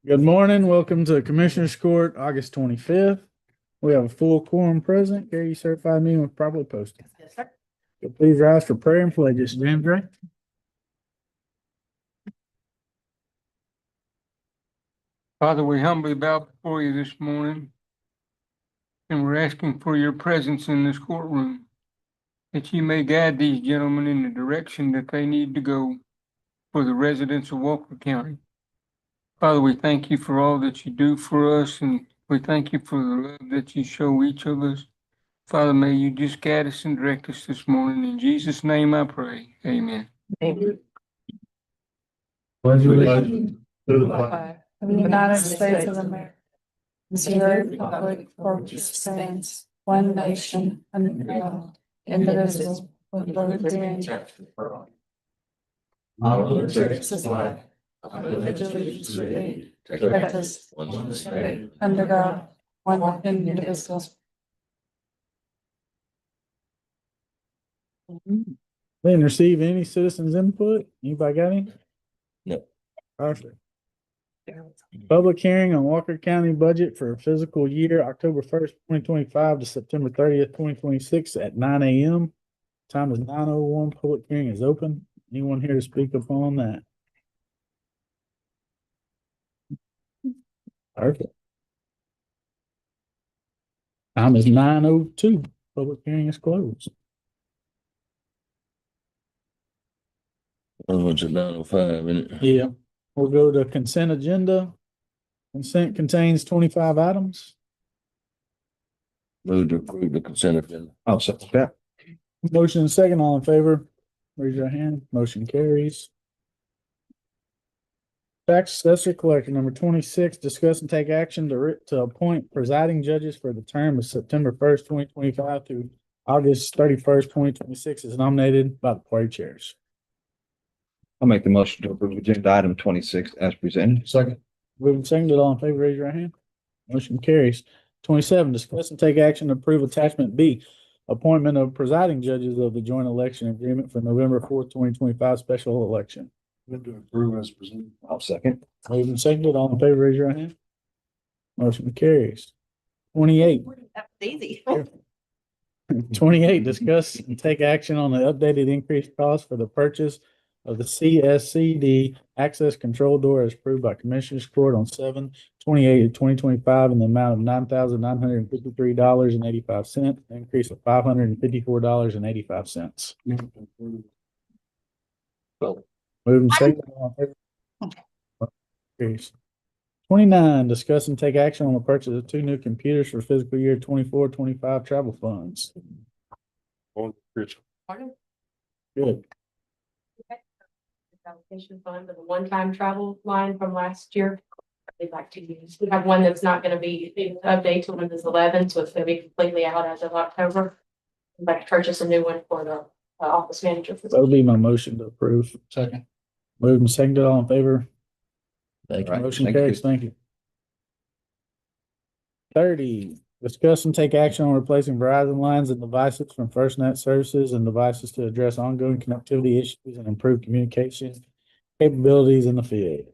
Good morning. Welcome to Commissioners Court, August 25th. We have a full quorum present. Gary, you certified meeting was properly posted. Yes, sir. So please rise for prayer and pledges. James Ray. Father, we humbly bow before you this morning, and we're asking for your presence in this courtroom, that you may guide these gentlemen in the direction that they need to go for the residents of Walker County. Father, we thank you for all that you do for us, and we thank you for the love that you show each of us. Father, may you just guide us and direct us this morning. In Jesus' name I pray. Amen. Amen. Pledge To the flag of the United States of America, and to the republic for which it stands, one nation, under God, indivisible, with liberty and justice for all. I will take this flag, I pledge allegiance to thee, to Texas, one state, under God, one indivisible. Didn't receive any citizens input. Anybody got any? No. Perfect. Public hearing on Walker County budget for fiscal year October 1st, 2025 to September 30th, 2026 at 9 a.m. Time is 9:01. Public hearing is open. Anyone here to speak upon that? Perfect. Time is 9:02. Public hearing is closed. It's at 9:05, isn't it? Yeah. We'll go to consent agenda. Consent contains 25 items. Move to approve the consent agenda. I'll second that. Motion and second, all in favor, raise your hand. Motion carries. Tax assessor collector number 26, discuss and take action to appoint presiding judges for the term of September 1st, 2025 through August 31st, 2026 is nominated by the party chairs. I'll make the motion to approve agenda item 26 as presented. Second. Moving seconded, all in favor, raise your hand. Motion carries. 27, discuss and take action to approve attachment B, appointment of presiding judges of the joint election agreement for November 4th, 2025 special election. Move to approve as presented. I'll second. Moving seconded, all in favor, raise your hand. Motion carries. 28. That was easy. 28, discuss and take action on the updated increased cost for the purchase of the CSCD access control door as approved by Commissioners Court on 7/28/2025 in the amount of $9,953.85, an increase of $554.85. Move to approve. Moving second. All in favor? Carries. 29, discuss and take action on the purchase of 2 new computers for fiscal year 24-25 travel funds. Good. Allocation fund of a one-time travel line from last year. We'd like to use, we have one that's not gonna be updated till Windows 11, so it's gonna be completely out as of October. I'd like to purchase a new one for the office manager. That'll be my motion to approve. Second. Moving seconded, all in favor? Thank you. Right. Motion Thank you. carries. Thank you. 30, discuss and take action on replacing Verizon lines and devices from FirstNet services and devices to address ongoing connectivity issues and improve communication capabilities in the field.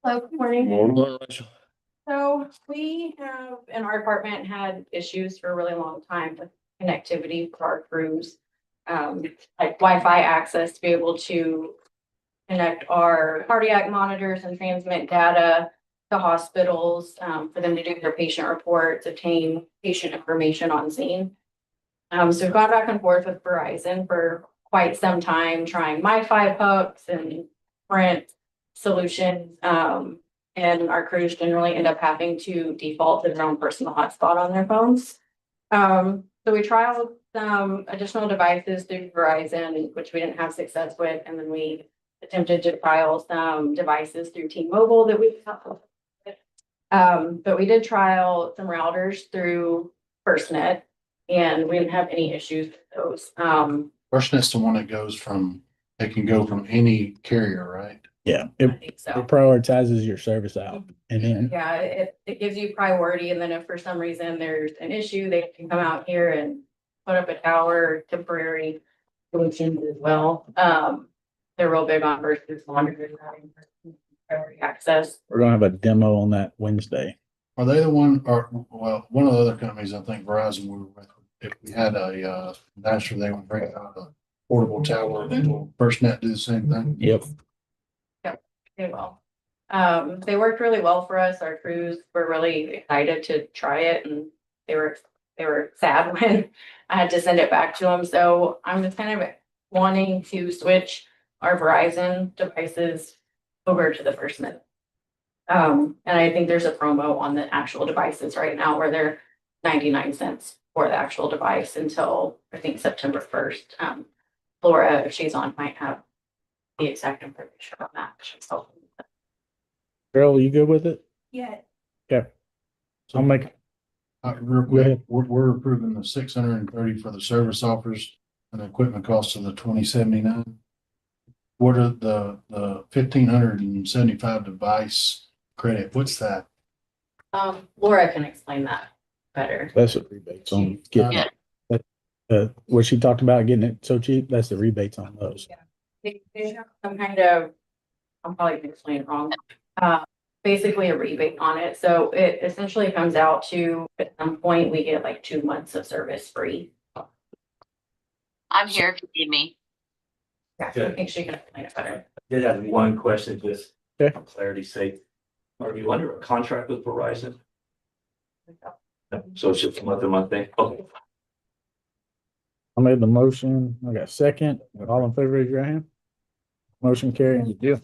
Hello, good morning. Morning, Rachel. So we have in our department had issues for a really long time with connectivity for our crews. Like Wi-Fi access to be able to connect our cardiac monitors and transmit data to hospitals, for them to do their patient reports, obtain patient information on scene. So we've gone back and forth with Verizon for quite some time, trying MiFi hooks and Sprint solutions. And our crews generally end up having to default to their own personal hotspot on their phones. So we trialed some additional devices through Verizon, which we didn't have success with, and then we attempted to trial some devices through T-Mobile that we but we did trial some routers through FirstNet, and we didn't have any issues with those. FirstNet's the one that goes from, it can go from any carrier, right? Yeah, I it think so. prioritizes your service out and then Yeah, it gives you priority, and then if for some reason there's an issue, they can come out here and put up a tower, temporary solutions as well. They're real big on versus longer than routing. priority access. We're gonna have a demo on that Wednesday. Are they the one, or, well, one of the other companies, I think Verizon, we were with, if we had a, disaster, they would bring out a portable tower, and will FirstNet do the same thing? Yep. They will. They worked really well for us. Our crews were really excited to try it and they were sad when I had to send it back to them. So I'm just kind of wanting to switch our Verizon devices over to the FirstNet. And I think there's a promo on the actual devices right now where they're 99 cents for the actual device until I think September 1st. Laura, if she's on, might have the exact information on that. She's helping. Carol, you good with it? Yeah. Okay. I'll make, Real Go quick, ahead. we're approving the 630 for the service offers and the equipment costs of the 2079. What are the 1,575 device credit? What's that? Laura can explain that better. that's the rebates on getting it. What she talked about getting it so cheap, that's the rebates on those. They have some kind of, I'm probably gonna explain it wrong. Basically a rebate on it. So it essentially comes out to, at some point, we get like 2 months of service free. I'm here if you need me. Yeah, so I think she can explain it better. Did have one question, just Okay. for clarity's sake. Are you under a contract with Verizon? No, so it's just a month thing? Okay. I made the motion. I got second. All in favor, raise your hand. Motion carried. Yeah.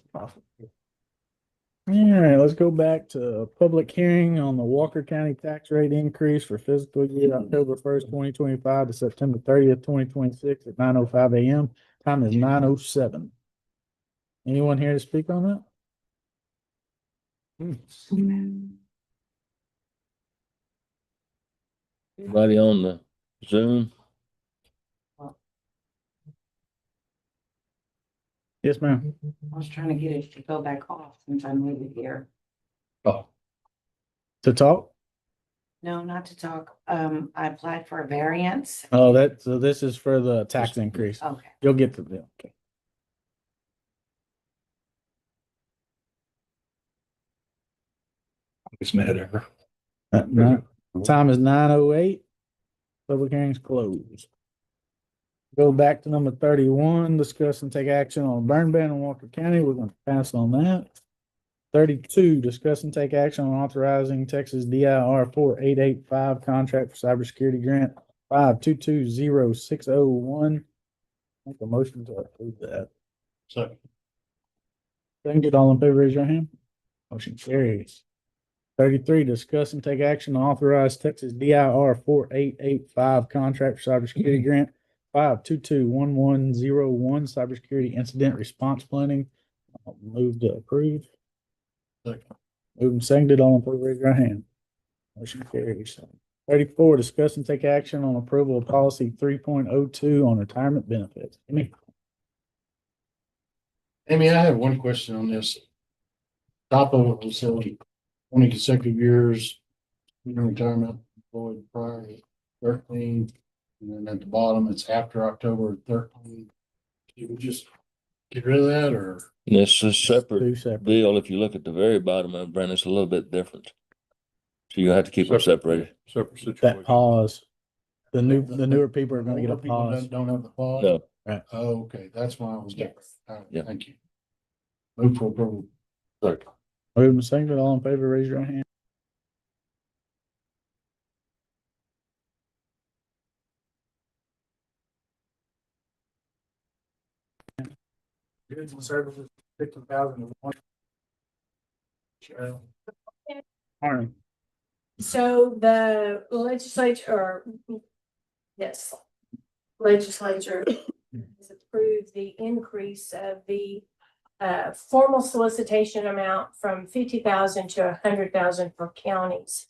All right, let's go back to a public hearing on the Walker County tax rate increase for fiscal year October 1st, 2025 to September 30th, 2026 at 9:05 a.m. Time is 9:07. Anyone here to speak on that? Anybody on the Zoom? Yes, ma'am. I was trying to get it to go back off since I'm moving here. Oh. To talk? No, not to talk. I applied for a variance. Oh, so this is for the tax increase. Okay. You'll get to them. Okay. It's met her. Time is 9:08. Public hearing's closed. Go back to number 31, discuss and take action on burn ban in Walker County. We're gonna pass on that. 32, discuss and take action on authorizing Texas DIR 4885 contract for cybersecurity grant 5220601. Make a motion to approve that. So Second, all in favor, raise your hand. Motion carries. 33, discuss and take action to authorize Texas DIR 4885 contract for cybersecurity grant 5221101 cybersecurity incident response planning. I'll move to approve. Second. Moved and seconded, all in favor, raise your hand. Motion carries. 34, discuss and take action on approval of policy 3.02 on retirement benefits. Amy? Amy, I have one question on this. Top of it, so 20 consecutive years, retirement employed prior to 13. And then at the bottom, it's after October 13. You would just get rid of that or? This is Two separate separate. deal. If you look at the very bottom of it, Brandon, it's a little bit different. So you have to keep them separated. Separate That pause. The newer people are gonna get a Older people pause. Don't have the pause? No, Oh, okay, that's why I was different. Yes. All right, Yeah. Thank you. Move for approval. sorry. Moved and seconded, all in favor, raise your hand. Goods and services, 50,001. Morning. So the legislature, yes, legislature has approved the increase of the formal solicitation amount from 50,000 to 100,000 for counties.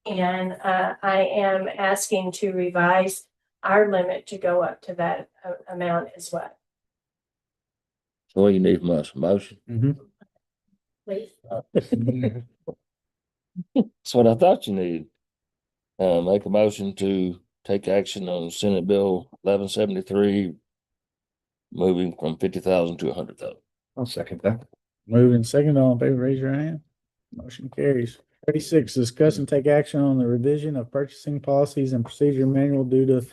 And I am asking to revise our limit to go up to that amount as well. So what you need from us, a motion? Please. That's what I thought you needed. Make a motion to take action on Senate Bill 1173, moving from 50,000 to 100,000. I'll second that. Moved and second, all in favor, raise your hand. Motion carries. 36, discuss and take action on the revision of purchasing policies and procedure manual due to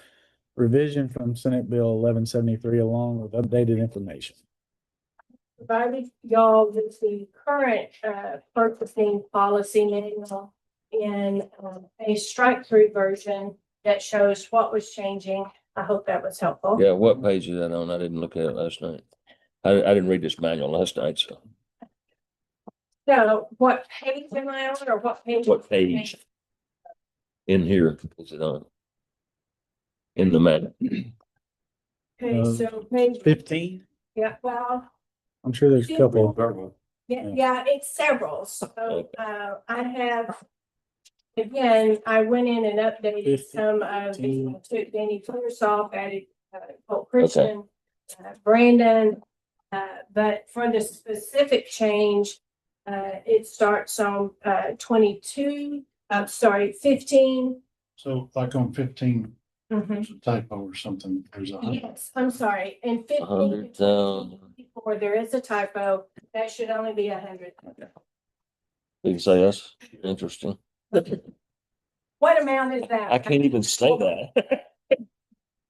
revision from Senate Bill 1173 along with updated information. Provided y'all with the current purchasing policy manual in a strike-through version that shows what was changing. I hope that was helpful. Yeah, what page is that on? I didn't look at it last night. I didn't read this manual last night, so So what page am I on or what page? what page in here is it on? In the manual. Okay, so page, 15? yeah, well, I'm sure there's a couple. yeah, it's several. So I have, again, I went in and updated some of the, took Danny Clearsoft, added Colt Christian, Brandon. But for the specific change, it starts on 15. So like on 15, Mhm. there's a typo or something, there's a hundred. Yes, I'm sorry, and 15. 100,000. Before there is a typo, that should only be 100. You can say that's interesting. What amount is that? I can't even say that.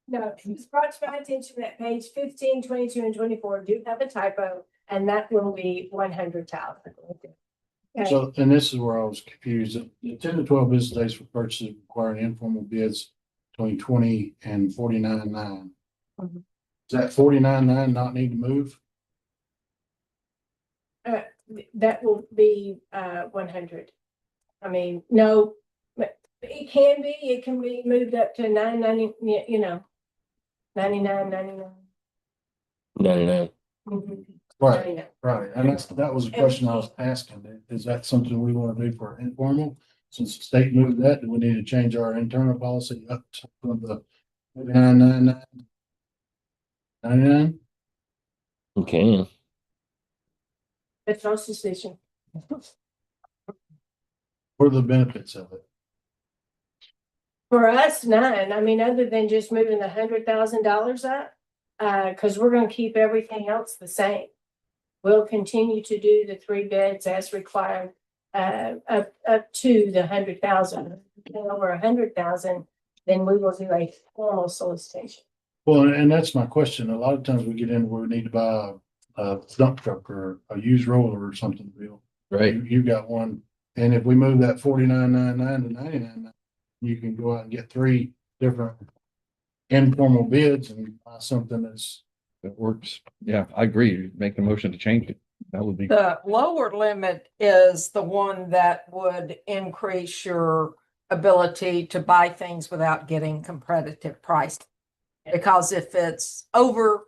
No, it was brought to my attention that page 15, 22, and 24 do have a typo, and that will be 100,000. Okay, So, and this is where I was confused. The 10 to 12 business days for purchases requiring informal bids between 20 and 49.9. Mhm. Does that 49.9 not need to move? that will be 100. I mean, no, but it can be moved up to 990, 99, 99. 99. Mhm. Right, 99. right. And that was a question I was asking. Is that something we want to do for informal? Since the state moved that, do we need to change our internal policy up to the 999? 99? You can. It's our decision. What are the benefits of it? For us, none. I mean, other than just moving the $100,000 up, because we're gonna keep everything else the same. We'll continue to do the 3 bids as required, up to the 100,000. Over 100,000, then we will do a formal solicitation. Well, and that's my question. A lot of times we get in where we need to buy a dump truck or a used roller or something, Bill. Right. You got one, and if we move that 49.99 to 99, you can go out and get 3 different informal bids and buy something that's. That works. Yeah, I agree. Make the motion to change it. That would be. The lower limit is the one that would increase your ability to buy things without getting competitive price. Because if it's over,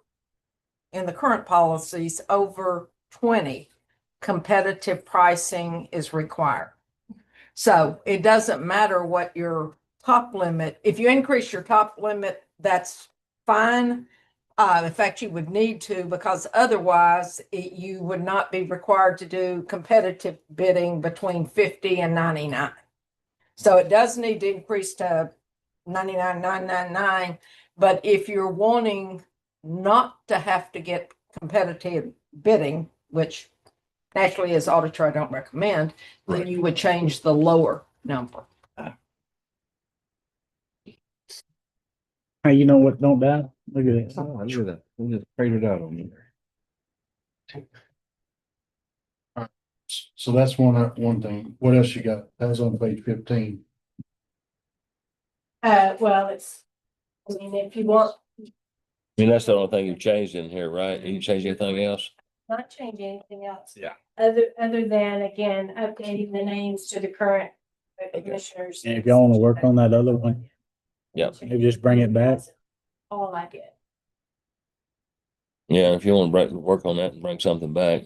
in the current policies, over 20, competitive pricing is required. So it doesn't matter what your top limit, if you increase your top limit, that's fine. In fact, you would need to, because otherwise you would not be required to do competitive bidding between 50 and 99. So it does need to increase to 99,999. But if you're wanting not to have to get competitive bidding, which naturally as auditor I don't recommend, then you would change the lower number. Hey, you know what? Don't die. Look at it. Oh, look at that. We just traded out on you there. So that's one thing. What else you got? That was on page 15. Well, I mean, if you want, I mean, that's the only thing you've changed in here, right? You change anything else? not change anything else. Yeah. Other than, again, updating the names to the current commissioners. And if y'all want to work on that other one, Yep. maybe just bring it back. All I did. Yeah, if you want to work on that and bring something back.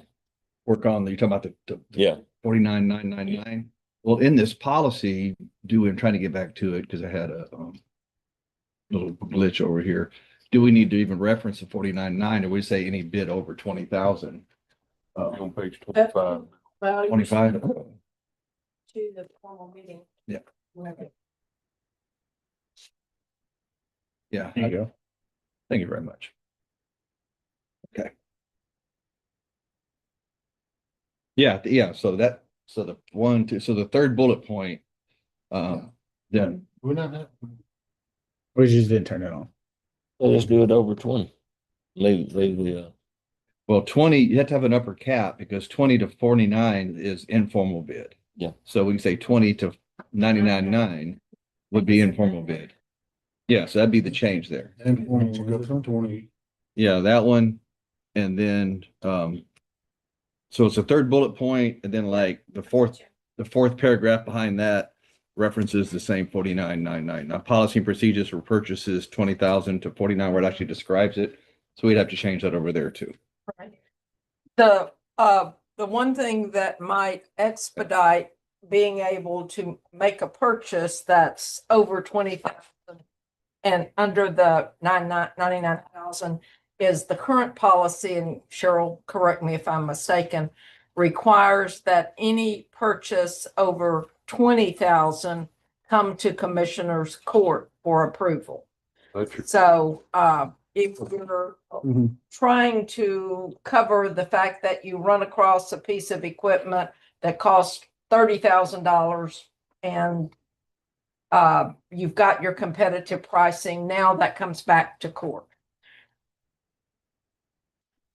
Work on, you're talking about the Yeah. 49,999. Well, in this policy, I'm trying to get back to it because I had a little glitch over here. Do we need to even reference the 49.9 or we say any bid over 20,000? On page 25. Well, 25? to the formal meeting. Yeah. Whatever. Yeah. There you go. Thank you very much. Okay. Yeah, so the one, two, so the third bullet point. Then, We're not that. We just didn't turn it on. Let's just do it over 20. Leave the, well, 20, you have to have an upper cap because 20 to 49 is informal bid. Yeah. So we can say 20 to 99.9 would be informal bid. Yeah, so that'd be the change there. And we'll go from 20. Yeah, that one. And then, so it's a third bullet point, and then like the fourth paragraph behind that references the same 49.99. Now, policy and procedures for purchases 20,000 to 49, where it actually describes it. So we'd have to change that over there too. Right. The one thing that might expedite being able to make a purchase that's over 20,000 and under the 99,000 is the current policy, and Cheryl, correct me if I'm mistaken, requires that any purchase over 20,000 come to Commissioner's Court for approval. So, if you're Mhm. trying to cover the fact that you run across a piece of equipment that costs $30,000 and you've got your competitive pricing, now that comes back to court.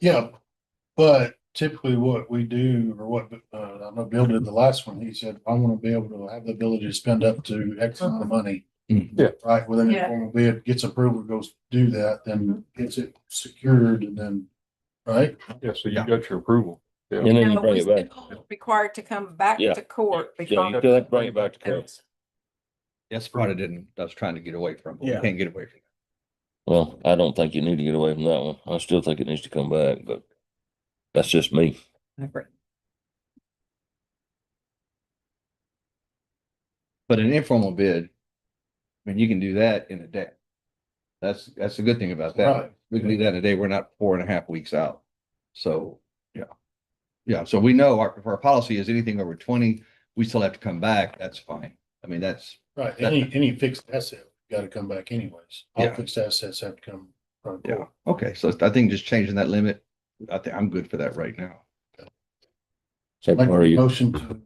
Yeah, but typically what we do, or what, I know Bill did the last one, he said, I want to be able to have the ability to spend up to X amount of money. Yeah. Right, with an Yeah. informal bid, gets approval, goes do that, then gets it secured and then, right? Yeah, so Yeah. got your approval. and then you Now, bring we it back. still required to come back Yeah. to court Yeah, you because still have to bring it back to court. That's the part I was trying to get away from. We Yeah. can't get away from. Well, I don't think you need to get away from that one. I still think it needs to come back, but that's just me. But an informal bid, I mean, you can do that in a day. That's a good thing about that. Right. We can do that in a day. We're not 4.5 weeks out. So, yeah. Yeah, so we know if our policy is anything over 20, we still have to come back. That's fine. I mean, that's, Right, any fixed asset, gotta come back anyways. All Yeah. fixed assets have to come from yeah. court. Okay, so I think just changing that limit, I think I'm good for that right now. So Make are a you, motion to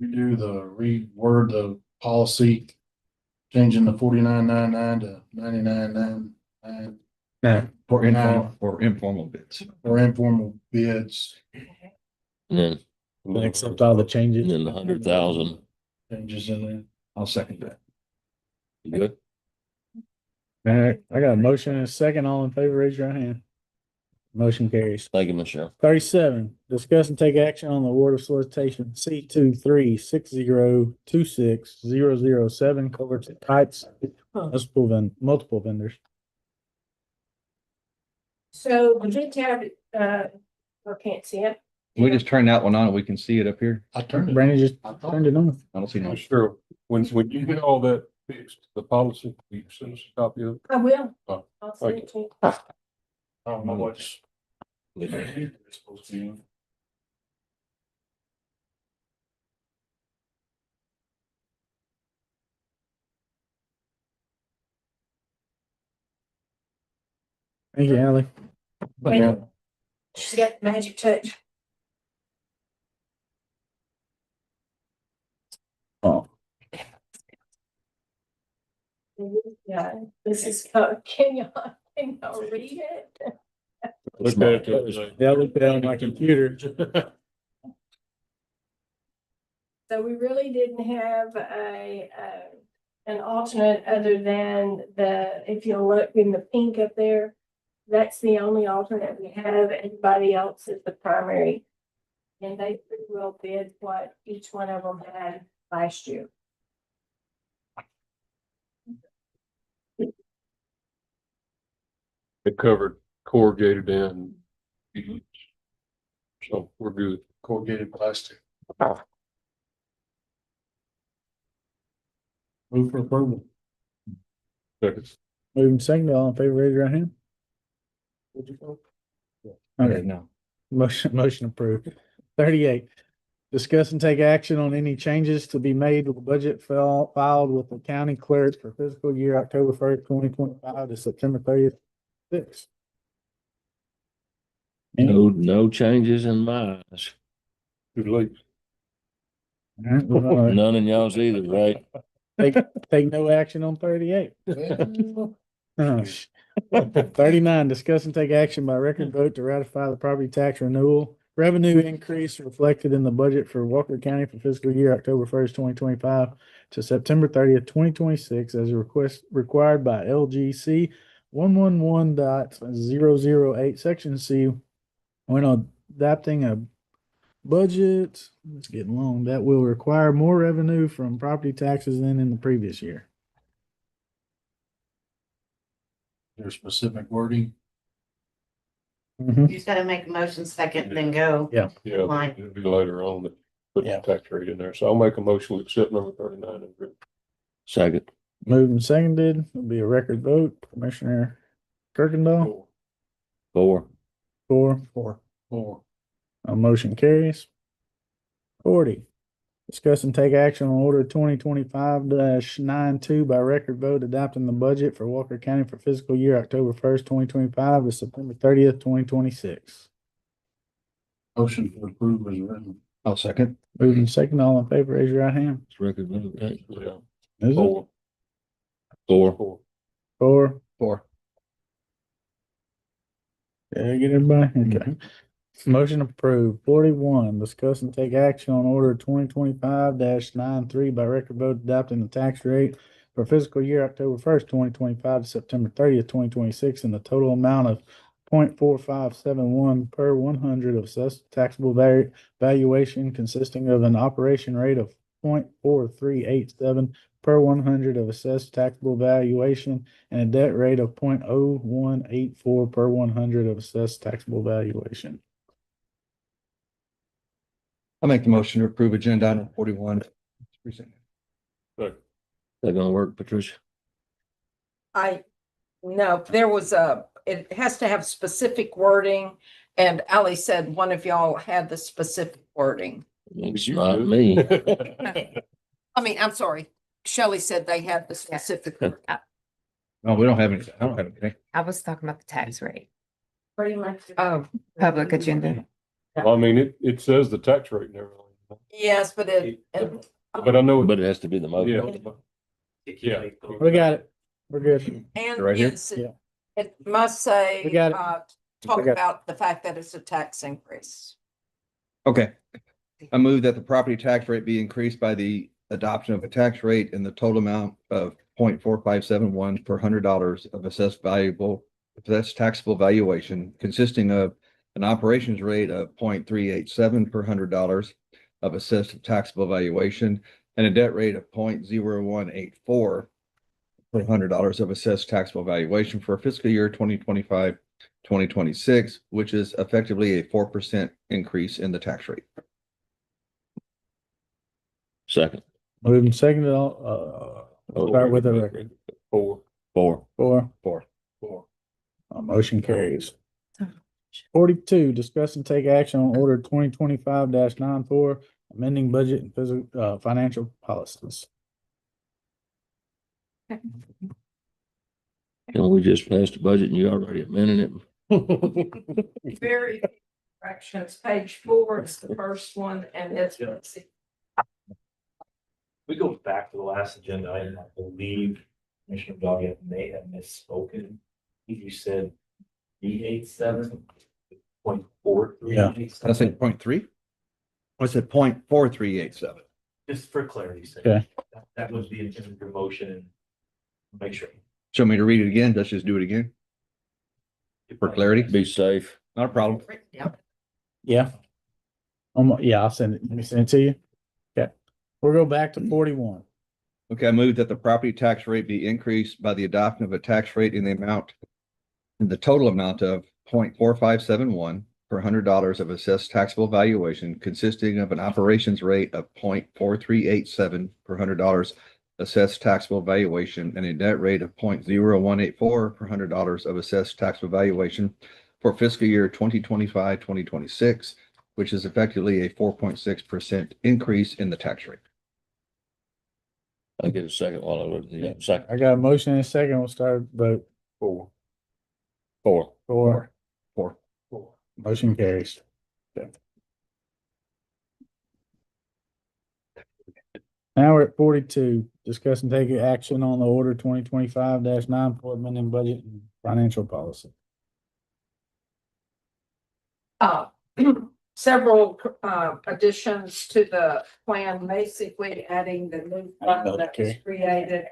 reword the policy, changing the 49.99 to 99.99 For informal bids. for informal bids, and then, And accept all the and changes. then the 100,000, changes in there. I'll second that. you good? All right, I got a motion and a second. All in favor, raise your hand. Motion carries. Thank you, Michelle. 37, discuss and take action on the award of solicitation C2360260007 culverts and pipes, multiple vendors. So the bid tab, or can't see it. We just turn that one on and we can see it up here. I turned it. Brandon just I thought- turned it on. I don't see no. Sure. When you get all that fixed, the policy, you send us a copy of it. I will. Oh, I'll send okay. it to you. I don't know what's. It's supposed to be. Thank you, Ally. She's got the magic touch. Oh, Yeah, this is, can y'all read it? Look at it. yeah, I looked at it on my computer. So we really didn't have an alternate other than if you look in the pink up there, that's the only alternate we have. Everybody else is the primary. And they pretty well bid what each one of them had last year. It covered corrugated and so we're good. Corrugated plastic. Move for approval. Second. Moving second, all in favor, raise your hand. Okay, No. motion approved. 38, discuss and take action on any changes to be made to the budget filed with the county clerk for fiscal year October 1st, 2025 to September 30th. 6. No changes in my eyes. All right, we're gonna None in y'all's either, right? take no action on 38. Oh, 39, discuss and take action by record vote to ratify the property tax renewal. Revenue increase reflected in the budget for Walker County for fiscal year October 1st, 2025 to September 30th, 2026 as a request required by LGC 111.008 Section C. When adopting a budget, it's getting long, that will require more revenue from property taxes than in the previous year. There's specific wording. Mhm. You just gotta make a motion second, then go. Yeah. Yeah, Line. it'll be later on that put Yeah. the tax rate in there. So I'll make a motion to accept number 39 as written. Second. Moved and seconded, it'll be a record vote. Commissioner Kirkendall, Four. 4. Four. Motion carries. 40, discuss and take action on order 2025-92 by record vote adopting the budget for Walker County for fiscal year October 1st, 2025 to September 30th, 2026. Motion to approve is written. I'll second. Moved and seconded, all in favor, raise your right hand. It's record vote. Right? Yeah. Is it? Four. 4. 4? 4. Did I get everybody? Okay. Motion approved. 41, discuss and take action on order 2025-93 by record vote adopting the tax rate for fiscal year October 1st, 2025 to September 30th, 2026 in the total amount of 0.4571 per 100 of assessed taxable valuation consisting of an operation rate of 0.4387 per 100 of assessed taxable valuation and a debt rate of 0.0184 per 100 of assessed taxable valuation. I'll make the motion to approve agenda item 41. That gonna work, Patricia? No, there was it has to have specific wording. And Ally said one of y'all had the specific wording. It's not me. I mean, I'm sorry. Shelley said they had the specific. wording. No, we don't have anything. I don't have anything. I was talking about the tax rate. Pretty much. Oh, public agenda. I mean, it says the tax rate and everything. Yes, but But I know. But it has to be the motion. Yeah. We got it. We're good. and Right here? yes, Yeah. it must say, We got it. talk We got it. about the fact that it's a tax increase. Okay. I move that the property tax rate be increased by the adoption of a tax rate in the total amount of 0.4571 per $100 of assessed taxable valuation consisting of an operations rate of 0.387 per $100 of assessed taxable valuation and a debt rate of 0.0184 per $100 of assessed taxable valuation for fiscal year 2025-2026, which is effectively a 4% increase in the tax rate. Second. Moved and seconded, we'll start with the record. 4. 4. 4. Motion carries. 42, discuss and take action on order 2025-94, amending budget and physical, financial policies. Can we just pass the budget and you already amended it? Very fractions, page 4 is the first one, and it's. We go back to the last agenda item, I believe Commissioner Doggett may have misspoken. You said 387.43. Yeah. I said 0.3? I said 0.4387. Just for clarity's sake. Okay. That was the intent of your motion and make sure. Show me to read it again. Let's just do it again for clarity. Be safe. Not a problem. Yep. Yeah. Yeah, I'll send it. Let me send it to you. Okay. We'll go back to 41. Okay, I move that the property tax rate be increased by the adoption of a tax rate in the total amount of 0.4571 per $100 of assessed taxable valuation consisting of an operations rate of 0.4387 per $100 assessed taxable valuation and a debt rate of 0.0184 per $100 of assessed taxable valuation for fiscal year 2025-2026, which is effectively a 4.6% increase in the tax rate. I'll get a second while I look at the second. I got a motion and a second. We'll start vote. 4. 4. Motion carries. Okay. Now we're at 42, discuss and take action on the order 2025-9 for amending budget and financial policy. Several additions to the plan, basically adding the new fund that was created.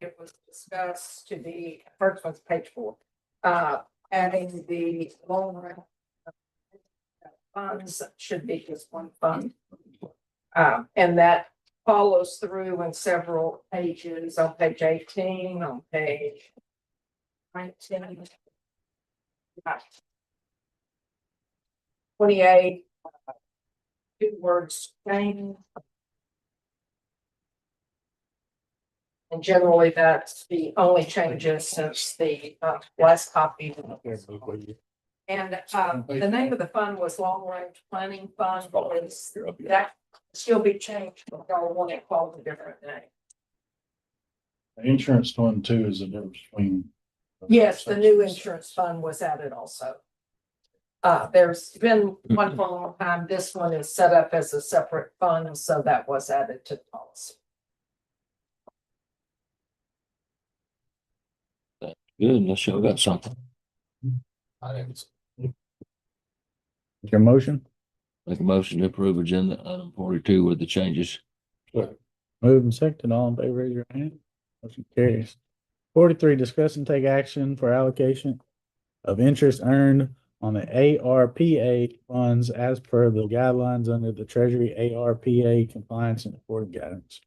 It was discussed to be, first one's page 4, adding the loan rent funds, should be just one fund. And that follows through in several pages, on page 18, on page 19. 28, 2 words change. And generally, that's the only changes since the last copy. And the name of the fund was Long Range Planning Fund. That still be changed, but y'all want it called a different name. The insurance fund too is a difference between. Yes, the new insurance fund was added also. There's been one for a long time. This one is set up as a separate fund, so that was added to the policy. Good, unless y'all got something. Your motion? Make a motion to approve agenda item 42 with the changes. Moved and seconded, all in favor, raise your hand. Motion carries. 43, discuss and take action for allocation of interest earned on the ARPA funds as per the guidelines under the Treasury ARPA compliance and reporting guidance.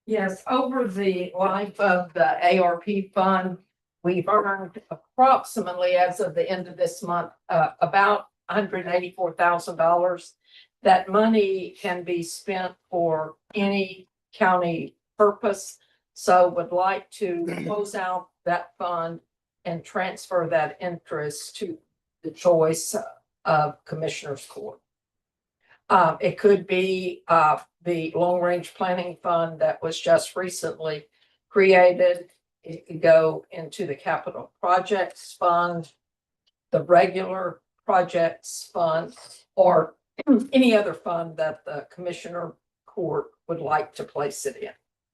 Yes, over the life of the ARP fund, we've earned approximately, as of the end of this month, about $184,000. That money can be spent for any county purpose. So would like to close out that fund and transfer that interest to the choice of Commissioner's Court. It could be the Long Range Planning Fund that was just recently created. It could go into the Capital Projects Fund, the regular projects fund, or any other fund that the Commissioner Court would like to place it in.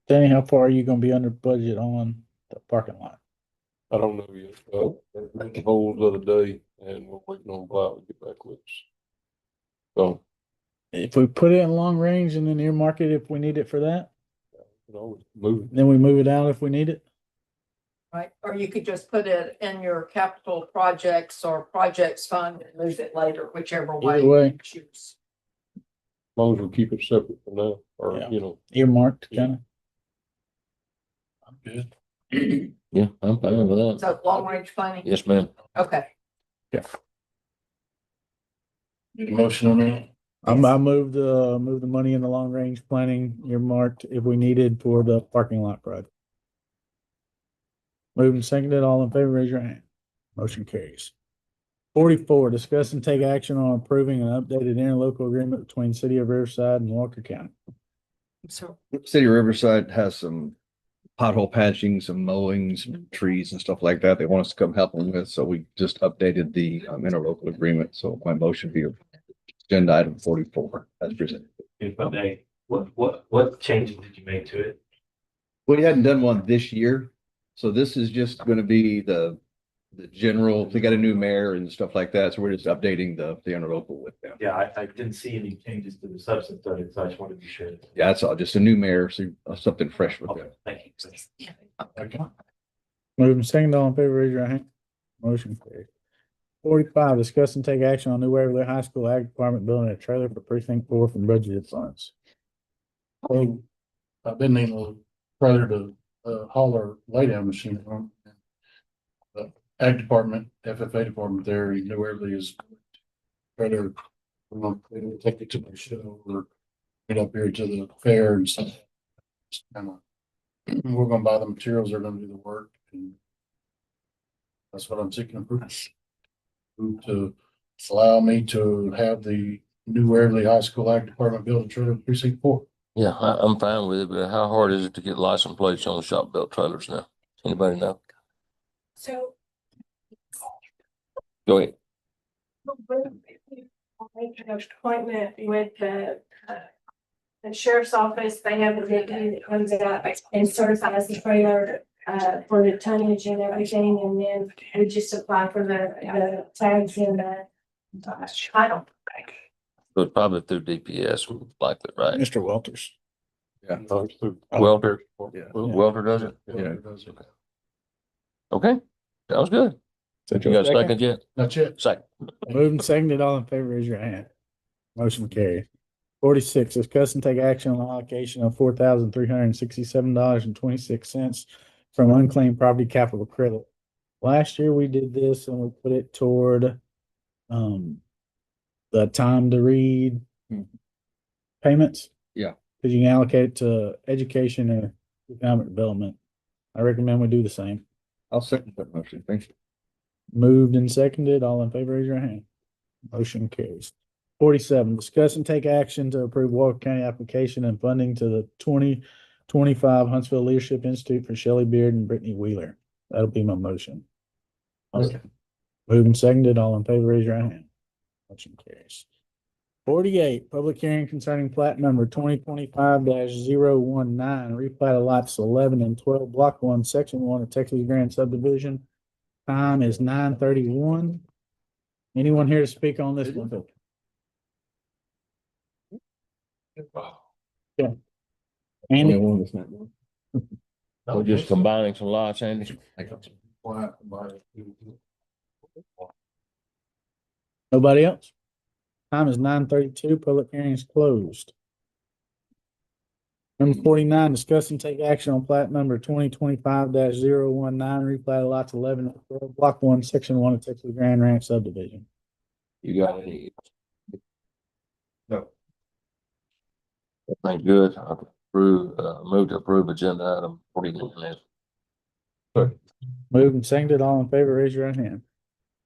Danny, how far are you gonna be under budget on the parking lot? I don't know yet. Made the holes the other day and we're waiting on Blau to get back with us. So, If we put it in long range and then earmark it if we need it for that, you know, move. then we move it out if we need it. Right, or you could just put it in your capital projects or projects fund and move it later, whichever way Either way. you choose. As long as we keep it separate for now, or, Yeah. you know. Earmarked, kind of. I'm good. Yeah, I'm fine with that. So long range planning, Yes, ma'am. okay. Need a motion on that? I move the money in the long range planning earmarked if we needed for the parking lot project. Moved and seconded, all in favor, raise your hand. Motion carries. 44, discuss and take action on approving an updated interlocal agreement between City of Riverside and Walker County. So City of Riverside has some pothole patching, some mowing, some trees and stuff like that. They want us to come help them with, so we just updated the interlocal agreement. So my motion be agenda item 44 as presented. If I may, what changes did you make to it? We hadn't done one this year, so this is just going to be the general. They got a new mayor and stuff like that, so we're just updating the interlocal with them. Yeah, I didn't see any changes to the substance of it, so I just wanted to be sure. Yeah, that's all. Just a new mayor, so something fresh with Okay, them. thank you. Okay. Moved and seconded, all in favor, raise your hand. Motion carries. 45, discuss and take action on New Waverly High School Ag Department building a trailer for precinct 4 from budgeted funds. So I've been needing a trailer to haul our laydown machine on. The ag department, FFA department there, you know, everybody is. Trailer, they don't take it to my show or get up here to the fair and stuff. Just kinda, we're gonna buy the materials, they're gonna do the work, and that's what I'm seeking approval. To allow me to have the New Waverly High School Ag Department build a trailer precinct 4. Yeah, I'm fine with it, but how hard is it to get license plates on shop built trailers now? Anybody know? So Go ahead. Make an appointment with the sheriff's office. They have a deputy that comes out and certifies the trailer for the tonnage and everything, and then we just apply for the tags and the title. So it's probably through DPS, likely, right? Mr. Walters. Yeah. Welter, Yeah. Welter does it? Yeah. Okay, sounds good. You got a second yet? That's it. Second. Moved and seconded, all in favor, raise your hand. Motion carries. 46, discuss and take action on the allocation of $4,367.26 from unclaimed property capital credit. Last year, we did this and we put it toward the time to read payments. Yeah. Because you can allocate it to education and economic development. I recommend we do the same. I'll second that motion. Thanks. Moved and seconded, all in favor, raise your hand. Motion carries. 47, discuss and take action to approve Walker County application and funding to the 2025 Huntsville Leadership Institute for Shelley Beard and Brittany Wheeler. That'll be my motion. Okay. Moved and seconded, all in favor, raise your hand. Motion carries. 48, public hearing concerning plat number 2025-019, replat of lots 11 and 12, block 1, section 1 of Texas Grand subdivision. Time is 9:31. Anyone here to speak on this one? Yeah. Andy, We're just combining some lots, Andy. nobody else? Time is 9:32. Public hearing is closed. Number 49, discuss and take action on plat number 2025-019, replat of lots 11 and 12, block 1, section 1 of Texas Grand Ranch subdivision. You got any? No. Thank good. I move to approve agenda item 49. Moved and seconded, all in favor, raise your right hand.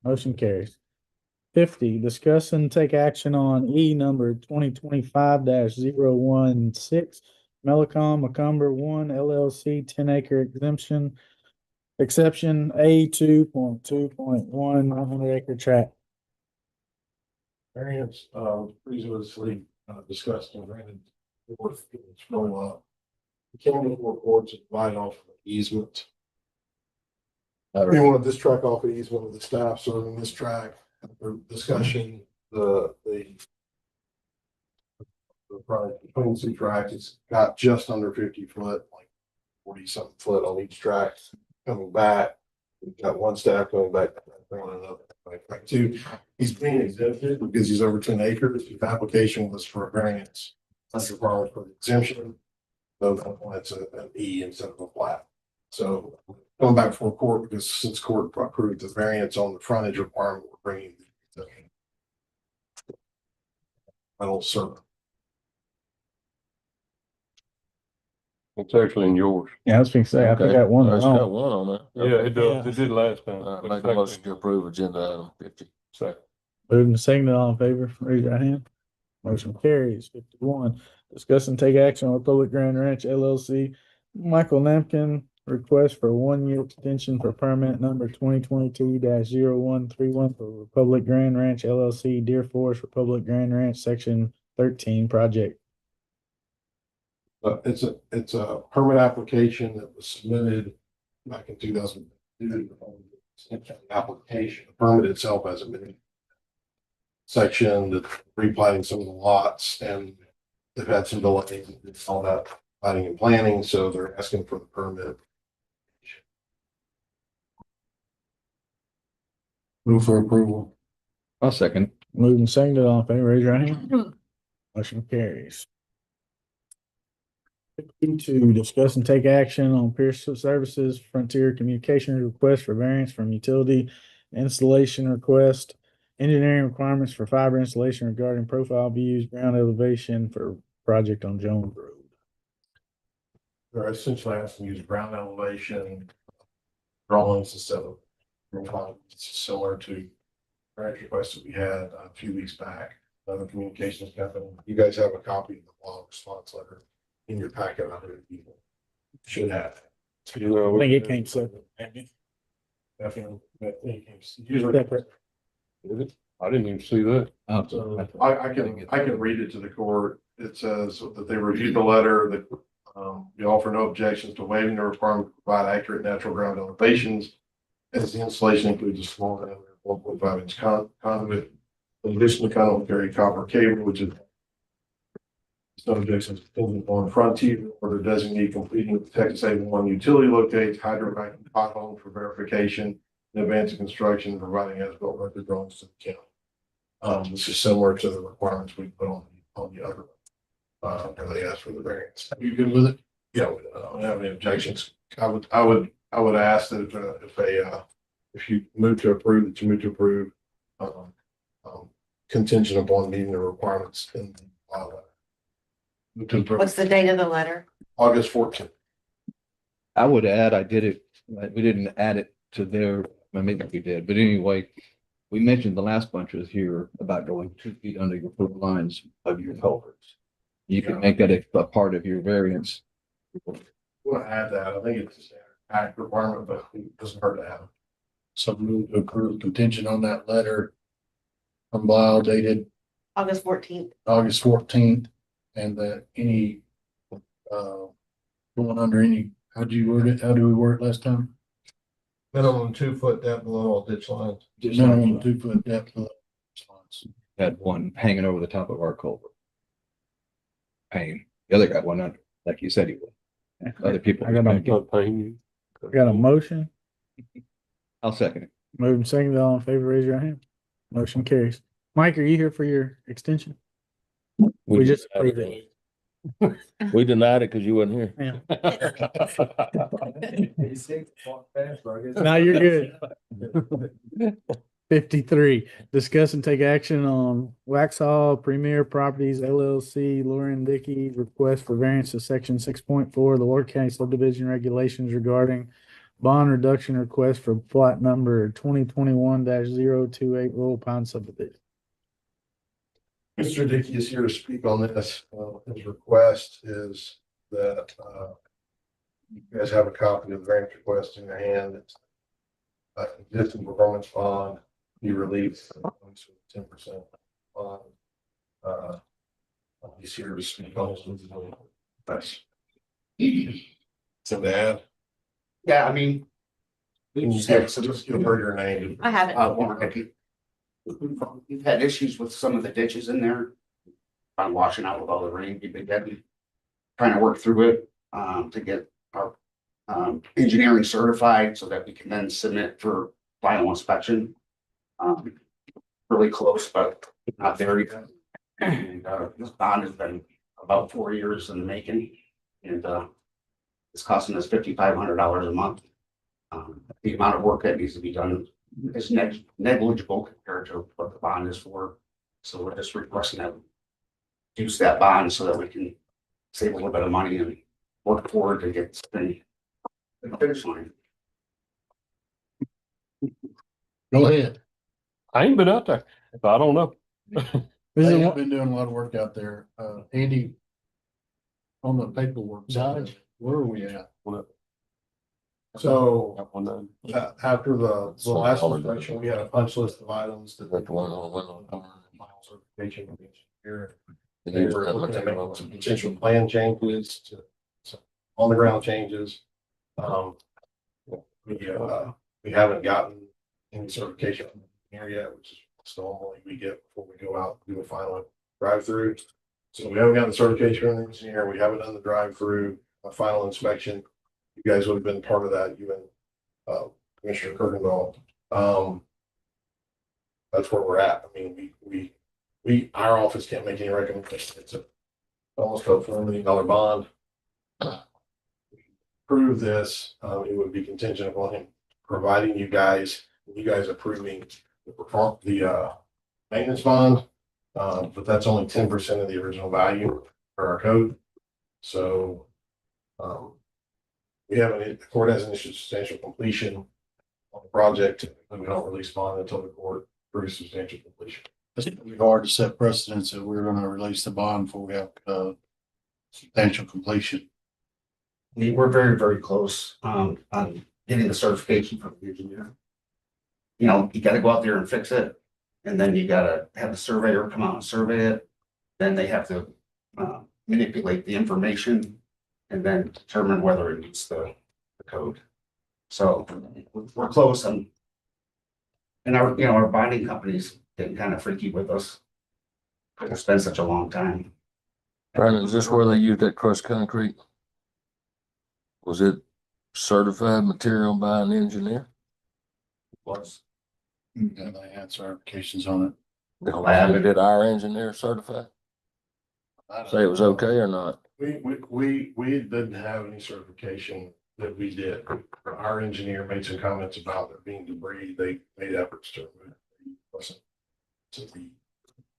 Motion carries. 50, discuss and take action on E number 2025-016, Melicom Macomber 1 LLC 10-acre exception A 2.2.1 100-acre tract. Variance, previously discussed and granted. It's from, the county reports divide off of easement. We wanted this track off of easement with the staff serving this track for discussion, the product between two tracks, it's got just under 50 foot, like 40 something foot on each track coming back. We've got one staff going back, one another. Like two, he's being exempted because he's over 10 acres. His application was for a variance. That's required for the exemption. So it's an E instead of a flat. So going back before court because since court approved the variance on the frontage requirement, we're bringing the final server. It's actually in yours. Yeah, I was going to say, I think Okay. that one. It's got one on there. Yeah, it does. Yeah. It did last time. Make a motion to approve agenda item 50. Second. Moved and seconded, all in favor, raise your hand. Motion carries. 51, discuss and take action on Republic Grand Ranch LLC, Michael Lampkin, request for 1-year extension for permit number 2022-0131 for Republic Grand Ranch LLC, Deer Forest, Republic Grand Ranch, section 13 project. It's a permit application that was submitted back in 2002. Application, the permit itself hasn't been section that replanting some of the lots and they've had some delays in all that planning and planning, so they're asking for the permit. Move for approval. I'll second. Moved and seconded, all in favor, raise your hand. Motion carries. 52, discuss and take action on Pierce Services Frontier Communications request for variance from utility installation request, engineering requirements for fiber installation regarding profile views, ground elevation for project on Jones Road. They're essentially asking to use ground elevation drawings instead of profile. It's similar to variance request that we had a few weeks back. Another communications company. You guys have a copy of the law response letter in your packet. You should have. I think it came separate. Definitely. Usually. Separate. Is it? I didn't even see that. So I can read it to the court. It says that they reviewed the letter, that we offer no objections to waiving the requirement to provide accurate natural ground elevations, as the installation includes a small 1.5 inch conduit. In addition, the conduit will carry copper cable, which is no objections dependent upon Frontier or their designee completing the Texas A1 utility locates hydro vacuum pipeline for verification in advance of construction, providing as-built record drawings to the county. This is similar to the requirements we put on the other, where they asked for the variance. Are you good with it? Yeah, I don't have any objections. I would ask that if you move to approve, that you move to approve, contingent upon meeting the requirements in the letter. Move to approve. What's the date of the letter? August 14th. I would add, I did it, we didn't add it to their, well, maybe we did, but anyway, we mentioned the last bunch was here about going 2 feet under your foot lines of your culverts. You can make that a part of your variance. Want to add that? I think it's a standard act requirement, but it doesn't hurt to add. So move to approve contingent on that letter from Lyle dated August 14th. August 14th, and that any going under any, how do you word it? How do we word it last time? Minimum 2 foot depth below all ditch lines. Minimum 2 foot depth. Had one hanging over the top of our culvert. Hanging, the other guy went under, like you said he would. Other people. I got I'm not paying you. Got a motion, I'll second it. moving second, all in favor, raise your hand. Motion carries. Mike, are you here for your extension? We just approved it. We denied it because you wasn't here. Now you're good. 53, discuss and take action on Waxhaw Premier Properties LLC, Lauren Dickey, request for variance to section 6.4 of the Ward County subdivision regulations regarding bond reduction request for plot number 2021-028 Royal Pine subdivision. Mr. Dickey is here to speak on this. His request is that you guys have a copy of the variance request in your hand. It's existing performance bond, be released 10% bond. He's here to speak on this. So to add. Yeah, I mean. Just give her your name. I have it. Warren Dickey. We've had issues with some of the ditches in there. I'm washing out with all the rain we've been getting. Trying to work through it, to get our, engineering certified so that we can then submit for final inspection. Really close, but not there yet. And, this bond has been about 4 years in the making, and, it's costing us $5,500 a month. The amount of work that needs to be done is negligible compared to what the bond is for. So we're just requesting that use that bond so that we can save a little bit of money and work forward to get this thing to the finish line. Go ahead. I ain't been out there, so I don't know. They have been doing a lot of work out there. Andy, on the paperwork side, where are we at? So after the last inspection, we had a punch list of items that. Certification here. They were looking at making some potential plan changes to some on the ground changes. We haven't gotten any certification here yet, which is normally we get before we go out and do a final drive-through. So we haven't gotten the certification from the engineer. We haven't done the drive-through, a final inspection. You guys would have been part of that, you and Commissioner Kirkendall. That's where we're at. I mean, our office can't make any recommendations. It's almost a $4 million bond. Prove this, it would be contingent upon him providing you guys approving the maintenance bond. But that's only 10% of the original value for our code. So, the court hasn't issued substantial completion on the project, and we don't release bond until the court approves substantial completion. It's gonna be hard to set precedents that we're gonna release the bond before we have substantial completion. We're very, very close, on getting the certification from the engineer. You know, you gotta go out there and fix it. And then you gotta have the surveyor come out and survey it. Then they have to manipulate the information and then determine whether it meets the code. So we're close and our bonding company's getting kind of freaky with us. Because it's been such a long time. Brandon, is this where they used that crushed concrete? Was it certified material by an engineer? Was. Yeah, they had certifications on Did our engineer certify? it. Say it was okay or not? We didn't have any certification that we did. Our engineer made some comments about there being debris. They made efforts to remove it. Wasn't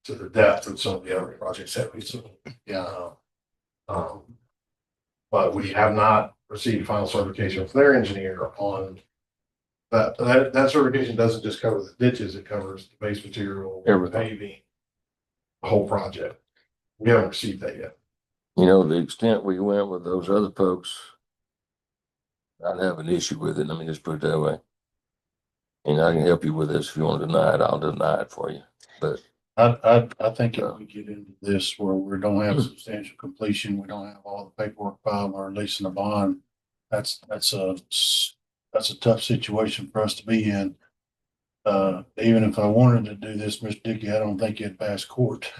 to the depth of some of the other projects that we've seen. Yeah. But we have not received final certification from their engineer on that. That certification doesn't just cover the ditches, it covers the base material, Everything. paving, the whole project. We haven't received that yet. You know, the extent we went with those other folks, I'd have an issue with it. Let me just put it that way. And I can help you with this. If you want to deny it, I'll deny it for you. But I think if we get into this where we don't have substantial completion, we don't have all the paperwork filed or releasing a bond, that's a tough situation for us to be in. Even if I wanted to do this, Mr. Dickey, I don't think it'd pass court.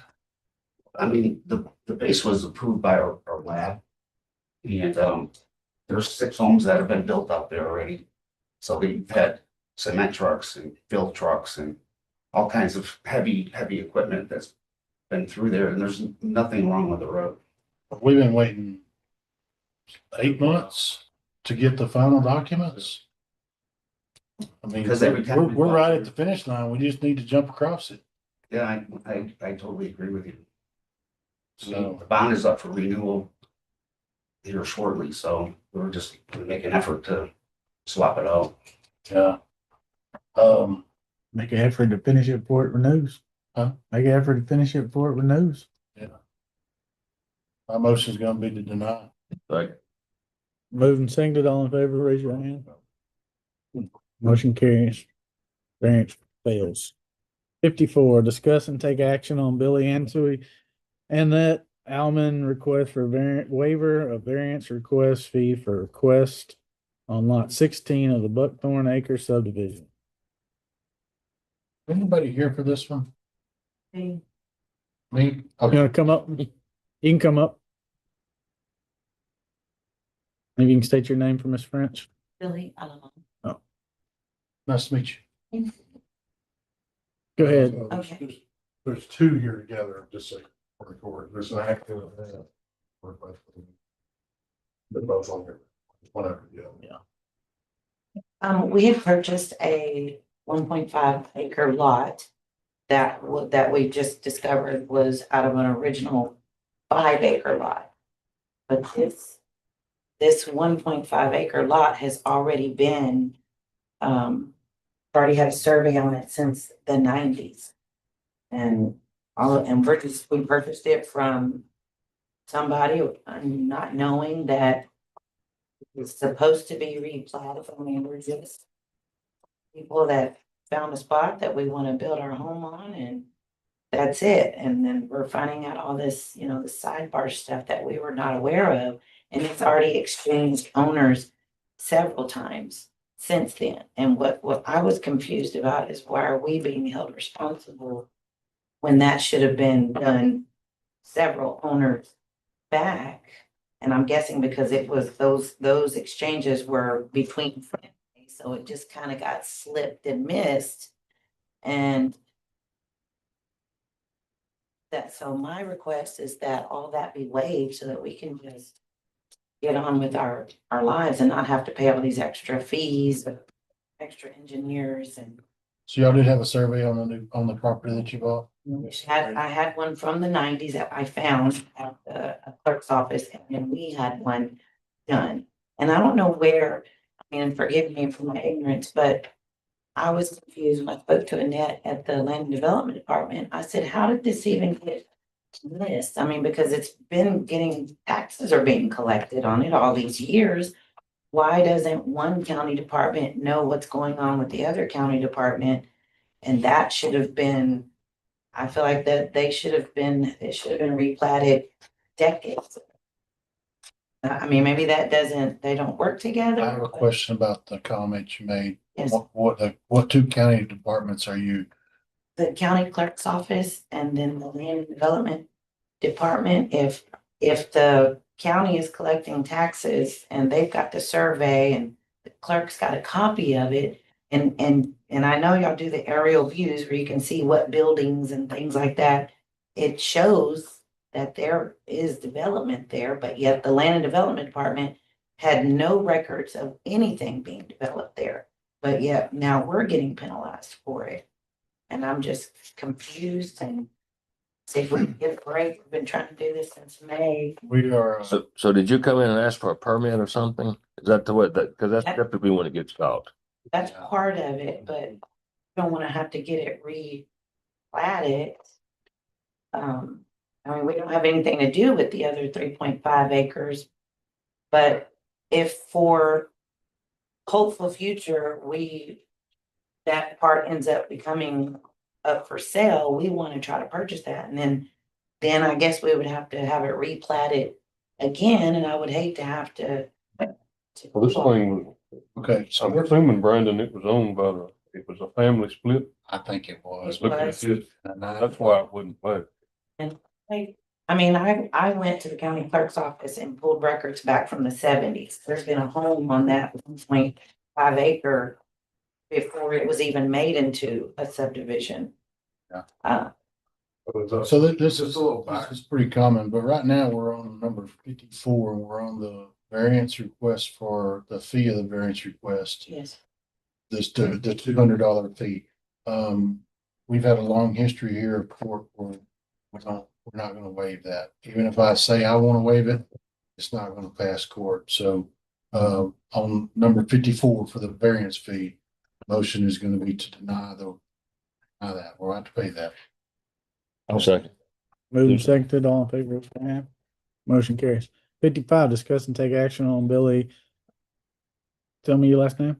I mean, the base was approved by our lab. And there's 6 homes that have been built out there already. So we've had cement trucks and fill trucks and all kinds of heavy equipment that's been through there, and there's nothing wrong with the road. We've been waiting 8 months to get the final documents. I mean, Because every time we we're walk right through- at the finish line. We just need to jump across it. Yeah, I totally agree with you. So The bond is up for renewal here shortly, so we're just gonna make an effort to swap it out. yeah. Make an effort to finish it before it renews. Huh? Make an effort to finish it before it renews. My motion's gonna be to deny. like, Moving seconded, all in favor, raise your hand. Motion carries. Variance fails. 54, discuss and take action on Billy Ansui and that Alman request for waiver of variance request fee for request on lot 16 of the Buckthorn Acre subdivision. Anybody here for this one? Me? You wanna come up? You can come up. Maybe you can state your name for Miss French. Billy, I don't know. Nice to meet you. Go ahead. So Okay. There's 2 here together, just so for the court. There's an active event. They're both on here. Whatever, yeah. We had purchased a 1.5 acre lot that we just discovered was out of an original 5 acre lot. But this 1.5 acre lot has already been, already had a survey on it since the 90s. And we purchased it from somebody, not knowing that it's supposed to be replatted. I mean, we're just people that found a spot that we want to build our home on, and that's it. And then we're finding out all this, the sidebar stuff that we were not aware of. And it's already exchanged owners several times since then. And what I was confused about is why are we being held responsible when that should have been done several owners back? And I'm guessing because it was those exchanges were between friends. So it just kind of got slipped and missed. And so my request is that all that be waived so that we can just get on with our lives and not have to pay all these extra fees, extra engineers and. So y'all did have a survey on the property that you bought? I had one from the 90s that I found at the clerk's office, and then we had one done. And I don't know where, forgive me for my ignorance, but I was confused when I spoke to Annette at the Land and Development Department. I said, how did this even get missed? Because it's been taxes are being collected on it all these years. Why doesn't one county department know what's going on with the other county department? And that should have been, I feel like that they should have been, it should have been replatted decades ago. I mean, maybe that doesn't, they don't work together. I have a question about the comment you made. Yes. What two county departments are you? The county clerk's office and then the land development department, if the county is collecting taxes and they've got the survey and the clerk's got a copy of it, and I know y'all do the aerial views where you can see what buildings and things like that. It shows that there is development there, but yet the land and development department had no records of anything being developed there. But yet now we're getting penalized for it. And I'm just confused and see if we can get a break. We've been trying to do this since May. We are, So did you come in and ask for a permit or something? Is that the way that, because that's typically when it gets caught. That's part of it, but you don't want to have to get it replatted. I mean, we don't have anything to do with the other 3.5 acres. But if for hopeful future, that part ends up becoming up for sale, we want to try to purchase that. And then I guess we would have to have it replatted again, and I would hate to have to. Well, this thing, okay, so I'm assuming, Brandon, it was owned by it was a family split. I think it was. Look at this. That's why it wouldn't play. I mean, I went to the county clerk's office and pulled records back from the 70s. There's been a home on that 1.5 acre before it was even made into a subdivision. Yeah. So this is pretty common, but right now we're on number 54 and we're on the variance request for the fee of the variance request. Yes. The $200 fee. We've had a long history here of court where we're not gonna waive that. Even if I say I want to waive it, it's not gonna pass court. So on number 54 for the variance fee, motion is gonna be to deny that. We'll have to pay that. I'll second. Moved and seconded, all in favor of saying aye. Motion carries. 55, discuss and take action on Billy. Tell me your last name.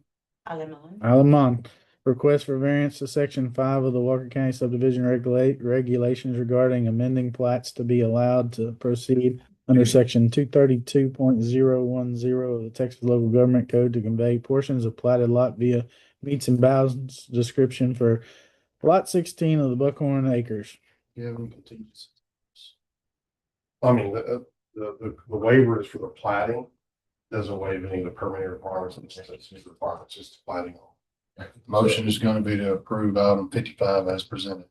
Alamon. Request for variance to section 5 of the Walker County subdivision regulations regarding amending plats to be allowed to proceed under section 232.010 of the Texas Local Government Code to convey portions of platted lot via meets and bounds description for lot 16 of the Buckhorn Acres. Yeah, we continue. I mean, the waiver is for the plating, doesn't waive any of the permitting requirements and the requirements, just the plating. Motion is gonna be to approve item 55 as presented.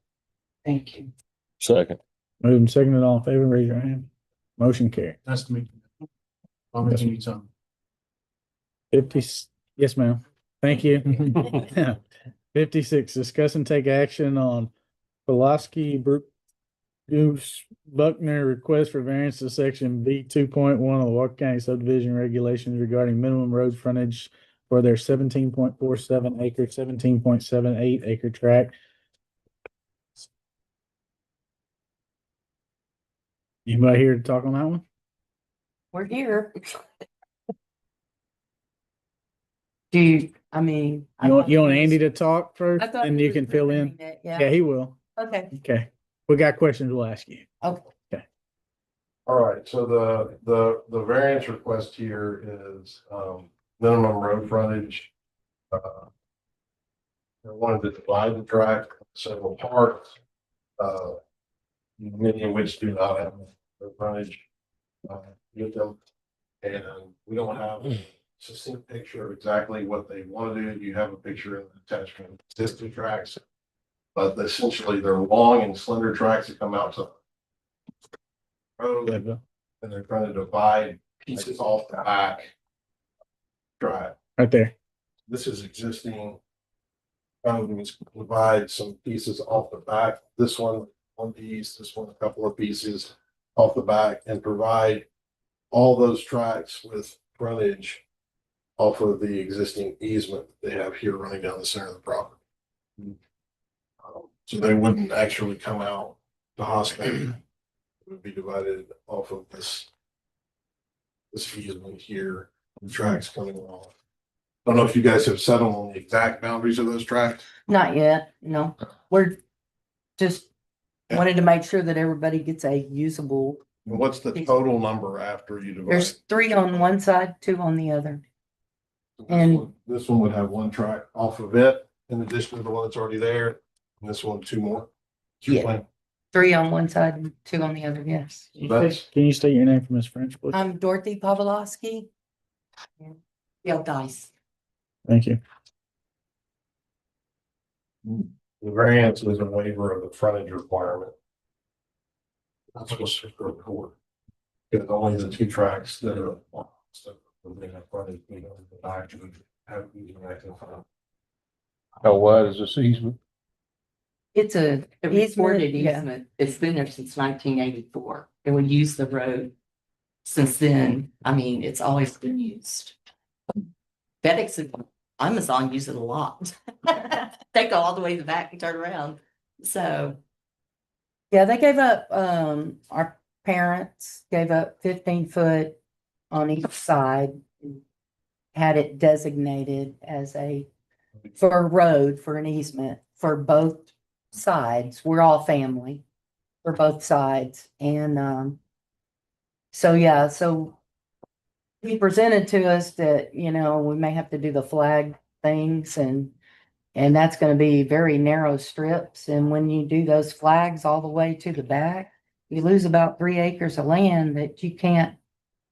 Thank you. Second. Moved and seconded, all in favor, raise your hand. Motion carried. Nice to meet you. I'll meet you anytime. 50, yes, ma'am. Thank you. 56, discuss and take action on Pulaski Bruce Buckner request for variance to section B 2.1 of the Walker County subdivision regulations regarding minimum road frontage for their 17.47 acre, 17.78 acre tract. Anybody here to talk on that one? We're here. Do you, I mean. You want Andy to talk first, I thought and he you was can fill in? presenting it, yeah. Yeah, he will. Okay. Okay. We got questions, we'll ask you. Okay. All right, so the variance request here is minimum road frontage. They wanted to divide the tract into several parts, many of which do not have road frontage with them. And we don't have a succinct picture of exactly what they want to do. You have a picture in the attachment of existing tracks. But essentially they're long and slender tracks that come out to road, and they're trying to divide pieces off the back. Drive. Right there. This is existing. Divide some pieces off the back. This one piece, this one, a couple of pieces off the back, and provide all those tracks with frontage off of the existing easement they have here running down the center of the property. So they wouldn't actually come out to hospital. It would be divided off of this easement here, the tracks coming off. don't know if you guys have settled on the exact boundaries of those tracts. Not yet, no. We're just wanted to make sure that everybody gets a usable. And what's the total number after you divide? There's 3 on one side, 2 on the other. This one would have one tract off of it, in addition to the one that's already there, and this one, 2 more. It's your Yeah. plan. 3 on one side and 2 on the other, yes. That's, Can you state your name for Ms. French, please? I'm Dorothy Pawlowski. Yeah, Dice. Thank you. the variance is a waiver of the frontage requirement. That's what's for the court. Because only the 2 tracks that are. So, they have frontage, we don't actually have using active front. How wide is this easement? It's a A easement, recorded yeah. easement. It's been there since 1984. And we use the road since then. I mean, it's always been used. FedEx and Amazon use it a lot. They go all the way to the back and turn around. So Yeah, they gave up, our parents gave up 15 foot on each side. Had it designated as for a road, for an easement, for both sides. We're all family for both sides. And, so yeah, so he presented to us that, we may have to do the flag things and that's gonna be very narrow strips. And when you do those flags all the way to the back, you lose about 3 acres of land that you can't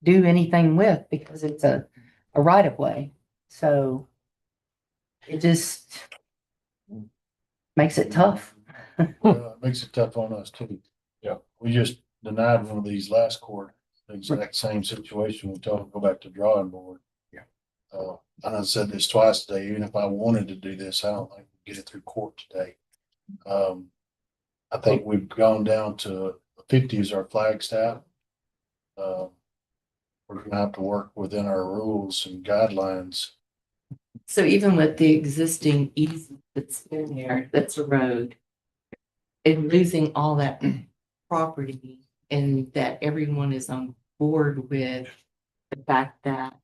do anything with because it's a right of way. So it just makes it tough. It makes it tough on us too. Yeah. We just denied one of these last court, the exact same situation. We told them to go back to drawing board. Yeah. And I said this twice today, even if I wanted to do this, I don't think we can get it through court today. I think we've gone down to 50 as our flag staff. We're gonna have to work within our rules and guidelines. So even with the existing easement that's in there, that's a road. And losing all that property and that everyone is on board with the fact that,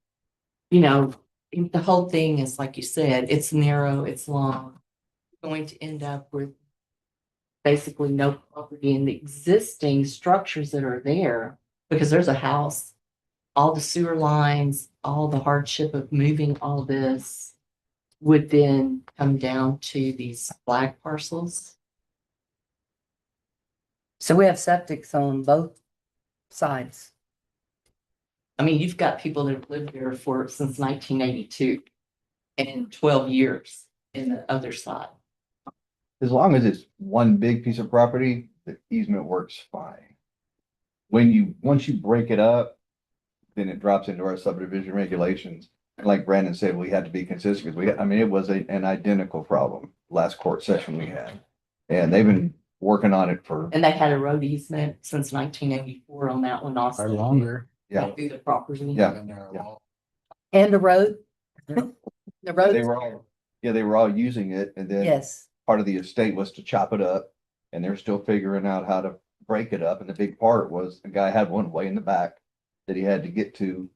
the whole thing is, like you said, it's narrow, it's long. Going to end up with basically no property in the existing structures that are there, because there's a house, all the sewer lines, all the hardship of moving all this would then come down to these flag parcels. So we have septics on both sides. I mean, you've got people that have lived there since 1982 and 12 years in the other side. As long as it's one big piece of property, the easement works fine. Once you break it up, then it drops into our subdivision regulations. And like Brandon said, we had to be consistent because it was an identical problem last court session we had. And they've been working on it for. And they had a road easement since 1984 on that one also. Or longer. Yeah. Through the property. Yeah. And the road. The They road, were all using it, and then yes. part of the estate was to chop it up, and they're still figuring out how to break it up. And the big part was the guy had one way in the back that he had to get to,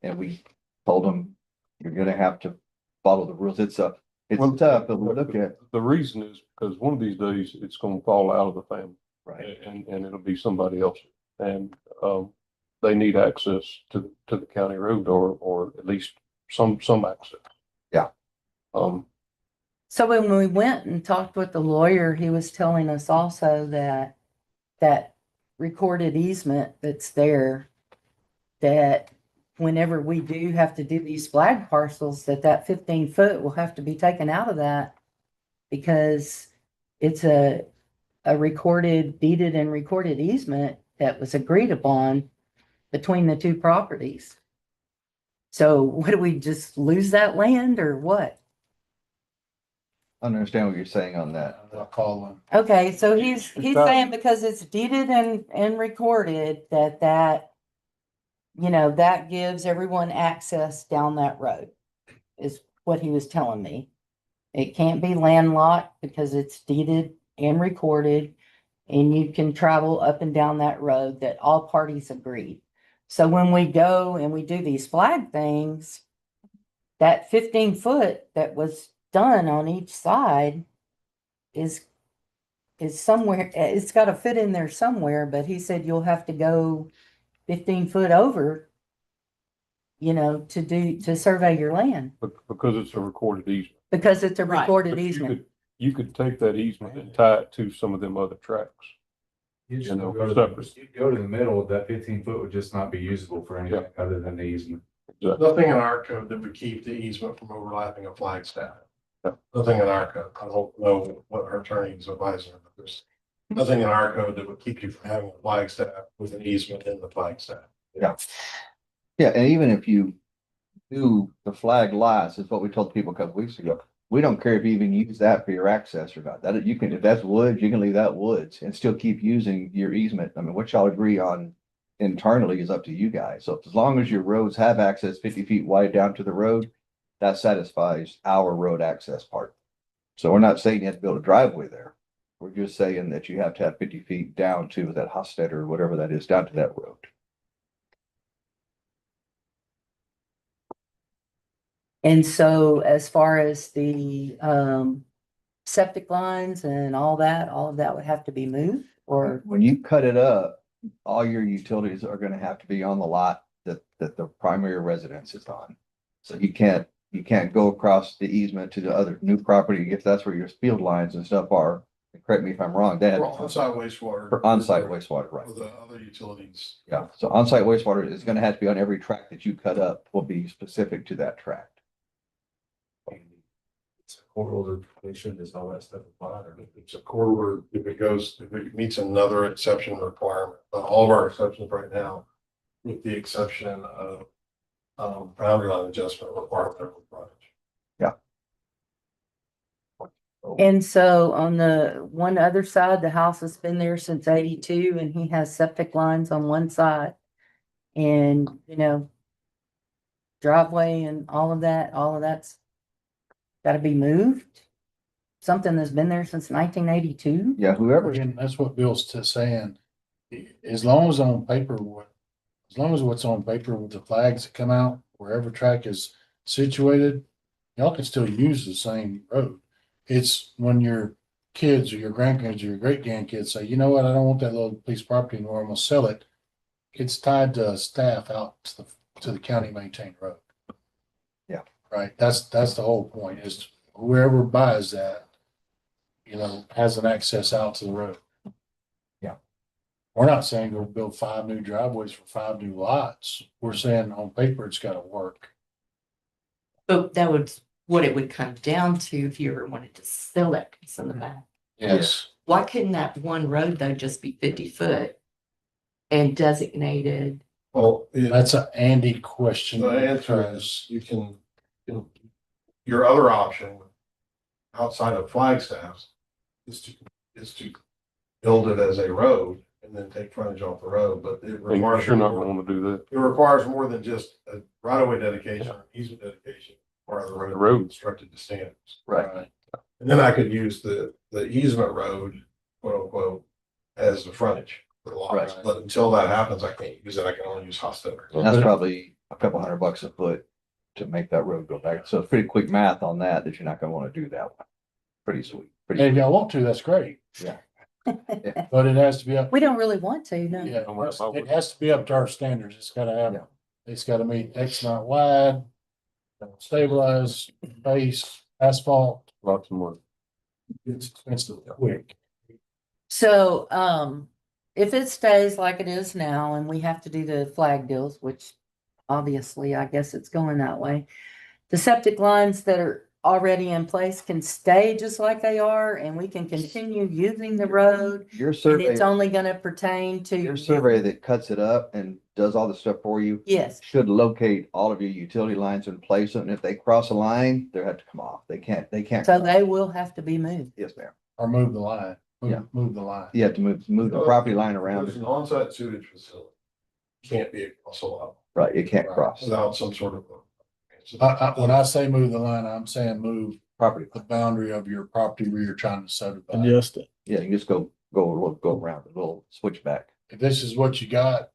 and we told him, "You're gonna have to follow the rules." It's tough, but we'll look at. The reason is because one of these days it's gonna fall out of the family. Right. And it'll be somebody else. And, they need access to the county road or at least some access. Yeah. So when we went and talked with the lawyer, he was telling us also that recorded easement that's there, that whenever we do have to do these flag parcels, that 15 foot will have to be taken out of that because it's a deeded and recorded easement that was agreed upon between the 2 properties. So what, do we just lose that land or what? I understand what you're saying on that. I'll call them. Okay, so he's saying because it's deeded and recorded that gives everyone access down that road, is what he was telling me. It can't be landlocked because it's deeded and recorded, and you can travel up and down that road that all parties agreed. So when we go and we do these flag things, that 15 foot that was done on each side is somewhere, it's gotta fit in there somewhere, but he said you'll have to go 15 foot over, to survey your land, Because it's a recorded easement. because it's a Right. recorded But easement. you could take that easement and tie it to some of them other tracks. You just You know, go to separate. you go to the middle, that 15 foot would just not be usable for anything other than the easement. Nothing in our code that would keep the easement from overlapping a flag staff. Nothing in our code. I don't know what our attorney is advising, but there's nothing in our code that would keep you from having a flag staff with an easement in the flag staff. Yeah. Yeah, and even if you do the flag lots, is what we told people a couple weeks ago. We don't care if you even use that for your access or not. That you can, if that's woods, you can leave that woods and still keep using your easement. I mean, what y'all agree on internally is up to you guys. So as long as your roads have access 50 feet wide down to the road, that satisfies our road access part. So we're not saying you have to build a driveway there. We're just saying that you have to have 50 feet down to that Hosted or whatever that is, down to that road. And so as far as the septic lines and all of that would have to be moved, or When you cut it up, all your utilities are gonna have to be on the lot that the primary residence is on. So you can't go across the easement to the other new property if that's where your field lines and stuff are. Correct me if I'm wrong, Dad. For on-site wastewater. For on-site wastewater, right. For the other utilities. Yeah, so on-site wastewater is gonna have to be on every tract that you cut up, will be specific to that tract. It's a court order, they should just all that stuff apply, or It's a corridor, if it meets another exception requirement, all of our exceptions right now, with the exception of boundary line adjustment requirement of frontage. and so on the one other side, the house has been there since 82 and he has septic lines on one side. And, driveway and all of that's gotta be moved. Something that's been there since 1982. Yeah, whoever, Again, that's what Bill's saying. As long as on paper, as long as what's on paper with the flags that come out, wherever track is situated, y'all can still use the same road. It's when your kids or your grandkids or your great grandkids say, you know what, I don't want that little piece of property anymore, I'm gonna sell it. It's tied to staff out to the county maintained road. Yeah. Right, that's the whole point, is whoever buys that, has an access out to the road. Yeah. We're not saying go build 5 new driveways for 5 new lots. We're saying on paper, it's gotta work. But that would, what it would come down to if you ever wanted to sell that piece in the back. Yes. Why couldn't that one road though just be 50 foot and designated? Well, That's an Andy question. the answer is you can, your other option outside of Flagstaff's is to build it as a road and then take frontage off the road, but it And requires. you're not gonna wanna do that. It requires more than just a right of way dedication or easement dedication or the road. The road. Constructed to standards. right, And then I could use the easement road, quote unquote, as the frontage for the lot. Right. But until that happens, I can't use it. I can only use Hostetler. and that's probably a couple $100 a foot to make that road go back. So it's pretty quick math on that you're not gonna wanna do that one. Pretty sweet. And if y'all want to, that's great. Yeah. But it has to be up. We don't really want to, no. Yeah, it has to be up to our standards. It's gotta have, it's gotta meet X amount wide, stabilized, base, asphalt. Lots of money. It's expensive, quick. So, if it stays like it is now and we have to do the flag deals, which obviously I guess it's going that way. The septic lines that are already in place can stay just like they are and we can continue using the road. Your And survey, it's only gonna pertain to. your survey that cuts it up and does all the stuff for you Yes, should locate all of your utility lines and place them. And if they cross a line, they have to come off. They can't. so they will have to be moved. Yes, ma'am. Or move the line. Yeah. Move the line. You have to move the property line around. There's an on-site sewage facility. Can't be across a lot Right, it can't cross. without some sort of. When I say move the line, I'm saying move Property. the boundary of your property where you're trying to subdivide. Adjust it. Yeah, you just go around the little switchback. If this is what you got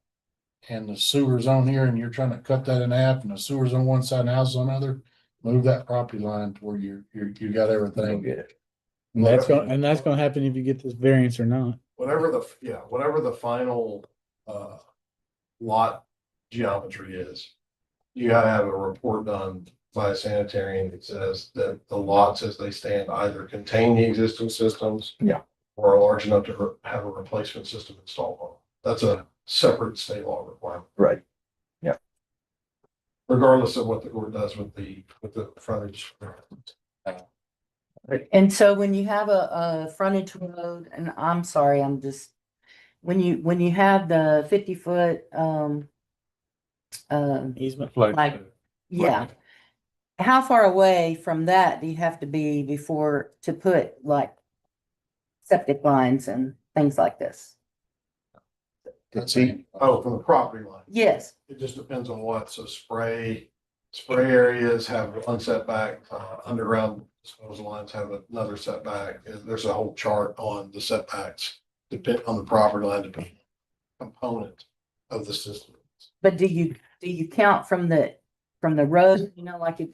and the sewer's on here and you're trying to cut that in half and the sewer's on one side and the house on the other, move that property line to where you got everything. And that's gonna happen if you get this variance or not. Whatever the final, lot geometry is. You gotta have a report done by a sanitarian that says that the lots as they stand either contain the existing systems. Yeah. Or are large enough to have a replacement system installed on them. That's a separate state law requirement, Right. regardless of what the court does with the frontage. And so when you have a frontage road, and I'm sorry, I'm just, when you have the 50-foot, Easement. like, yeah. How far away from that do you have to be before to put like septic lines and things like this? Oh, from the property line. Yes. It just depends on what, so spray areas have one setback, underground disposal lines have another setback. There's a whole chart on the setbacks, depend on the property line, depending on component of the system. But do you count from the road, like you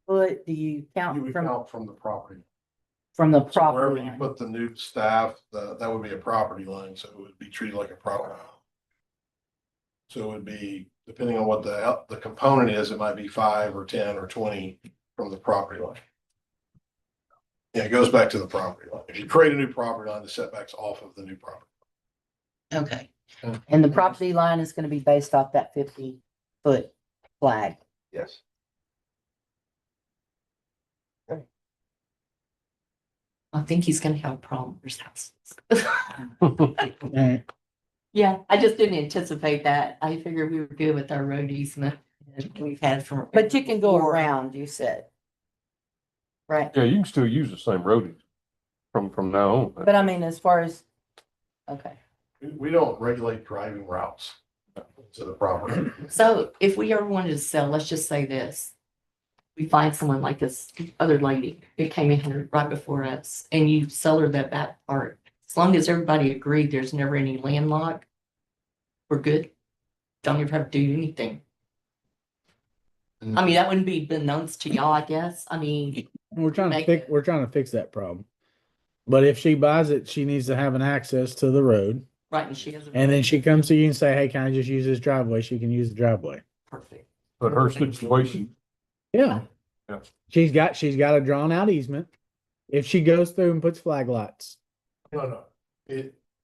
foot, do you You count would from count from the property. the So wherever property you line? put the new staff, that would be a property line, so it would be treated like a property line. So it would be, depending on what the component is, it might be 5 or 10 or 20 from the property line. Yeah, it goes back to the property line. If you create a new property line, the setback's off of the new property. Okay. And the property line is gonna be based off that 50-foot flag. Yes. I think he's gonna have a problem with his house. Alright. Yeah, I just didn't anticipate that. I figured we were good with our road easement that we've had from. But you can go around, you said. Right, Yeah, you can still use the same road from now on. but I mean, as far as, okay. We don't regulate driving routes to the property. So if we ever wanted to sell, let's just say this. We find someone like this other lady, who came in here right before us, and you sell her that back part. As long as everybody agreed, there's never any landlocked. We're good. Don't ever have to do anything. I mean, that wouldn't be beknownst to y'all, I guess. I mean, We're trying to Make fix, it. we're trying to fix that problem. But if she buys it, she needs to have an access to the road. right, and she has. a- And then she comes to you and say, hey, can I just use this driveway? She can use the driveway. Perfect. But her situation, Yeah. Yeah. She's got a drawn out easement. If she goes through and puts flag lights. No.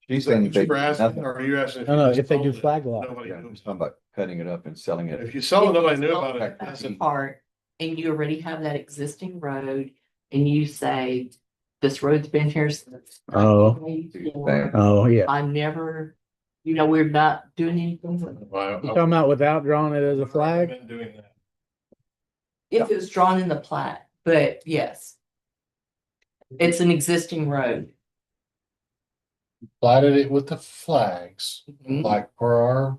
She's saying What you were asking, nothing. or are you asking? No, you if they do sold it? flag lot. Nobody Yeah, knew. it's talking about cutting it up and selling it. If you sell it, nobody knew If about you it. sell the part, and you already have that existing road, and you say, this road's been here since. Oh. 1984. Oh, yeah. I never, we're not doing anything with it. Wow. You talking about without drawing it as a flag? Been doing that. If it was drawn in the plat, but yes. It's an existing road. Platted it with the flags, Mhm. like for our,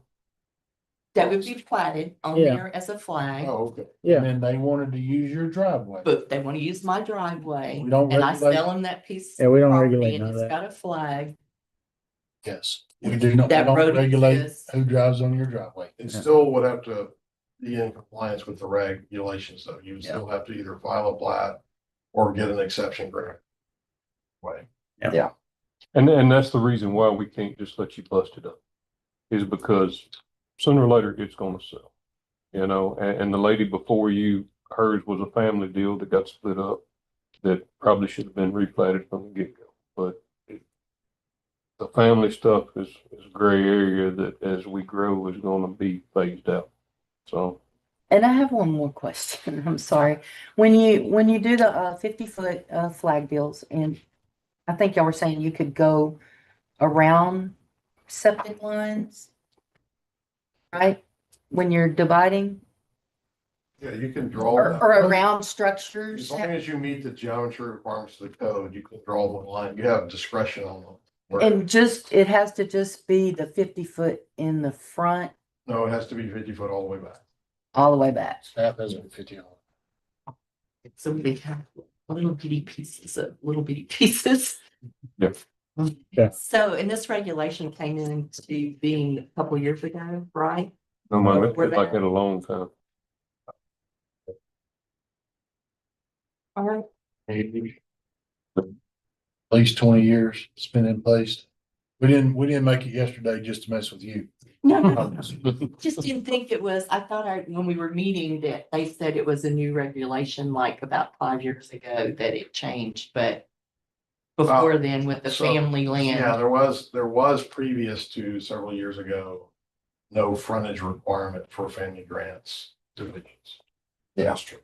That would be platted on Yeah. there as a flag, Oh, okay. Yeah. and then they wanted to use your driveway. but they want to use my driveway. We don't And I regulate- sell them that piece. Yeah, we don't of property regulate and none of it's that. got a flag. Yes, we do not, we That don't road regulate exists. who drives on your driveway. It still would have to be in compliance with the regulations, though. You would still have to either file a plat or get an exception grant. Way. and that's the reason why we can't just let you bust it up. Is because sooner or later it's gonna sell. And the lady before you, hers was a family deal that got split up. That probably should have been replatted from the get-go, but the family stuff is a gray area that as we grow is gonna be phased out. So, And I have one more question. I'm sorry. When you do the 50-foot flag deals, and I think y'all were saying you could go around septic lines, right? When you're dividing Yeah, you can draw or that. around As structures. long as you meet the geometry requirements of the code, you can draw the line. You have discretion on them. And it has to just be the 50-foot in the front, No, it has to be 50 foot all the way back. all the way back. Staff hasn't 50 on. So they have little bitty pieces. Yeah. Yeah. So, and this regulation came into being a couple years ago, right? no matter, We're it's like there. in a long time. All right. At least 20 years it's been in place. We didn't make it yesterday just to mess with you. No, just didn't think it was, I thought when we were meeting that they said it was a new regulation like about 5 years ago that it changed, but before then with the So, family Yeah, land. there was previous to several years ago, no frontage requirement for family grants divisions. That's true.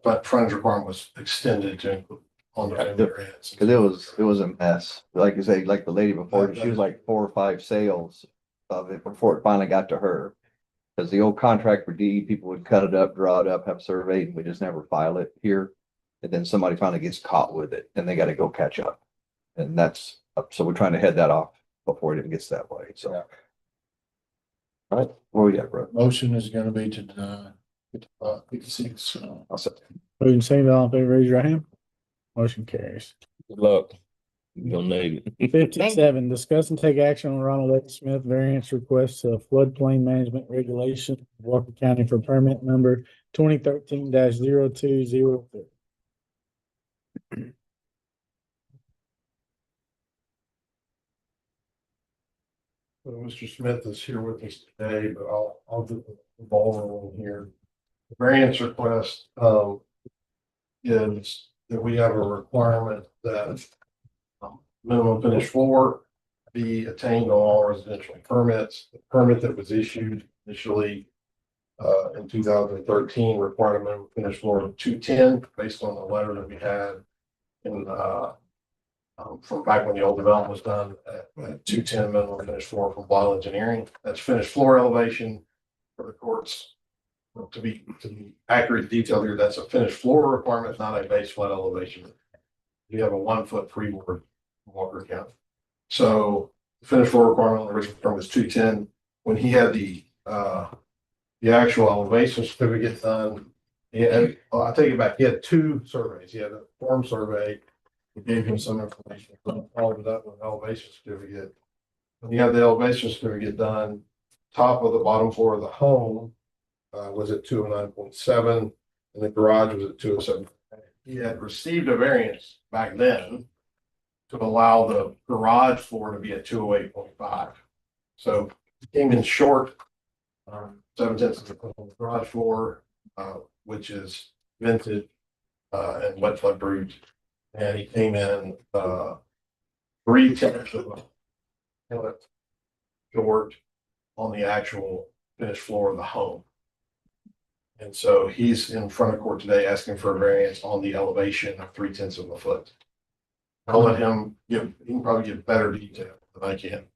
But frontage requirement was extended to include on the family grants. Cause it was a mess. Like you say, like the lady before, she was like 4 or 5 sales of it before it finally got to her. Cause the old contract for DE, people would cut it up, draw it up, have surveyed, and we just never file it here. And then somebody finally gets caught with it and they gotta go catch up. And that's, so we're trying to head that off before it even gets that way, so. Yeah. All right, where we at, bro? Motion is gonna be to deny 56. I'll say. Moving and seconded, all in favor, raise your hand. Motion carries. Good luck. You're gonna need it. 57, discuss and take action on Ronald A. Smith variance request to floodplain management regulation, Walker County for permit number 2013-0203. So Mr. Smith is here with us today, but I'll do the ball rolling here. The variance request, is that we have a requirement that minimum finished floor be attained on all residential permits. The permit that was issued initially in 2013 required a minimum finished floor of 210 based on the letter that we had in from back when the old development was done at 210 minimum finished floor from Blau Engineering. That's finished floor elevation for the courts. To be accurate detail here, that's a finished floor requirement, not a base flood elevation. You have a 1 foot freeboard in Walker County. So the finished floor requirement on the original permit was 210. When he had the actual elevation certificate done, I take it back, he had 2 surveys. He had a form survey. It gave him some information, followed it up with an elevation certificate. When you have the elevation certificate done, top of the bottom floor of the home was at 209.7 and the garage was at 207. He had received a variance back then to allow the garage floor to be at 208.5. So it came in short 7/10 of the garage floor, which is vented and wet flood proofed. And he came in 3/10 of a inlet short on the actual finished floor of the home. And so he's in front of court today asking for a variance on the elevation of 3/10 of a foot. I'll let him he can probably give better detail than I can.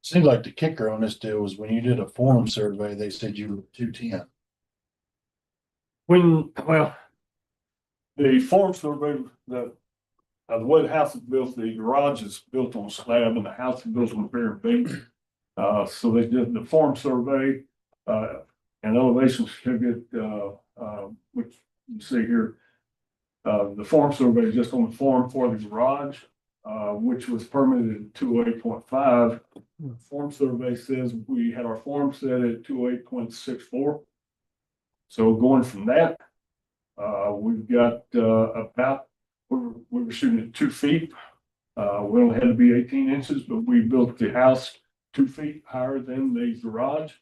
Seemed like the kicker on this deal was when you did a form survey, they said you were 210. The form survey, the way the house is built, the garage is built on slab and the house is built on bare beam. So they did the form survey, and elevation certificate, which you see here. The form survey is just on the form for the garage, which was permitted at 208.5. The form survey says we had our form set at 208.64. So going from that, we've got about, we were shooting at 2 feet. We only had to be 18 inches, but we built the house 2 feet higher than the garage.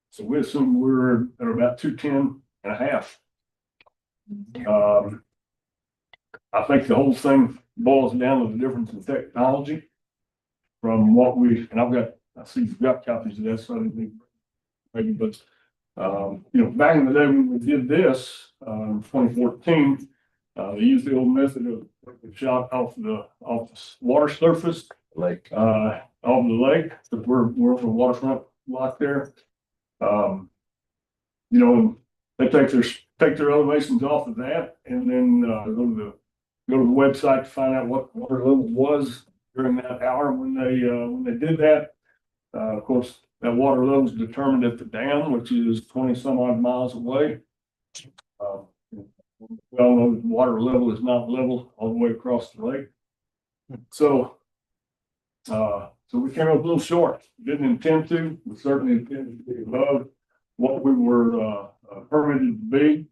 So we assume we're at about 210 and a half. I think the whole thing boils down to the difference in technology from what and I see you've got copies of that, so I didn't think maybe, but back in the day when we did this, 2014, they used the old method of shot off the water surface, Lake. off the lake, because we're on the waterfront lot there. They take their elevations off of that and then go to the website to find out what water level was during that hour when they did that. Of course, that water level is determined at the dam, which is 20 some odd miles away. We all know the water level is not level all the way across the lake. So we came up a little short. Didn't intend to. We certainly intended to be above what we were permitted to be.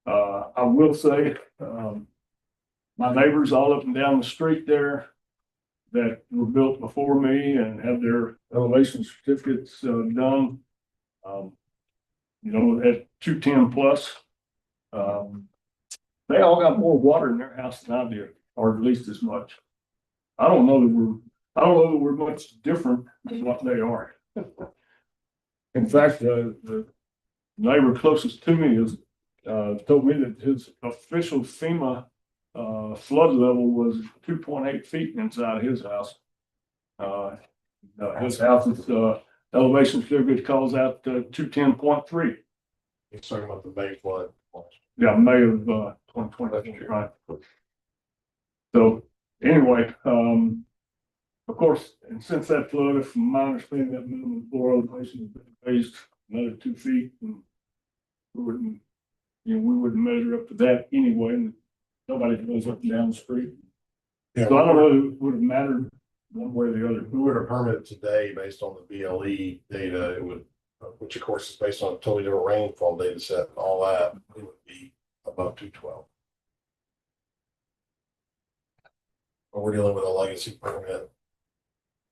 I will say, my neighbors all up and down the street there that were built before me and have their elevation certificates, done. You know, at 210 plus, they all got more water in their house than I did, or at least as much. I don't know that we're much different than what they are. In fact, the neighbor closest to me is, told me that his official FEMA flood level was 2.8 feet inside his house. His house's elevation certificate calls out 210.3. He's talking about the May flood. Yeah, May of 2020, right? So anyway, of course, and since that flood, from my understanding, that minimum floor elevation has been raised another 2 feet, and we wouldn't measure up to that anyway. And nobody goes up and down the street. Yeah, So I don't know if it would have mattered one way or the other. if we were to permit it today based on the BLE data, it would, which of course is based on a totally different rainfall data set and all that, it would be above 212. But we're dealing with a legacy permit.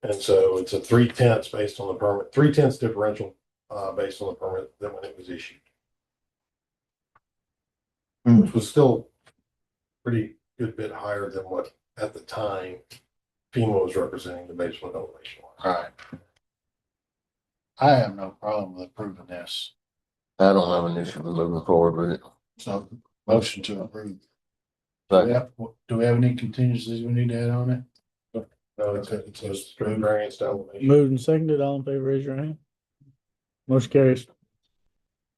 And so it's a 3/10 based on the permit, 3/10 differential based on the permit than when it was issued. Which was still pretty good bit higher than what at the time FEMA was representing the base flood elevation. Right. I have no problem with approving this. I don't have an issue with moving forward with it. So motion to approve. Second. Do we have any contingencies we need to add on it? No, it's a straight variance to elevation. Moved and seconded, all in favor, raise your hand. Motion carries.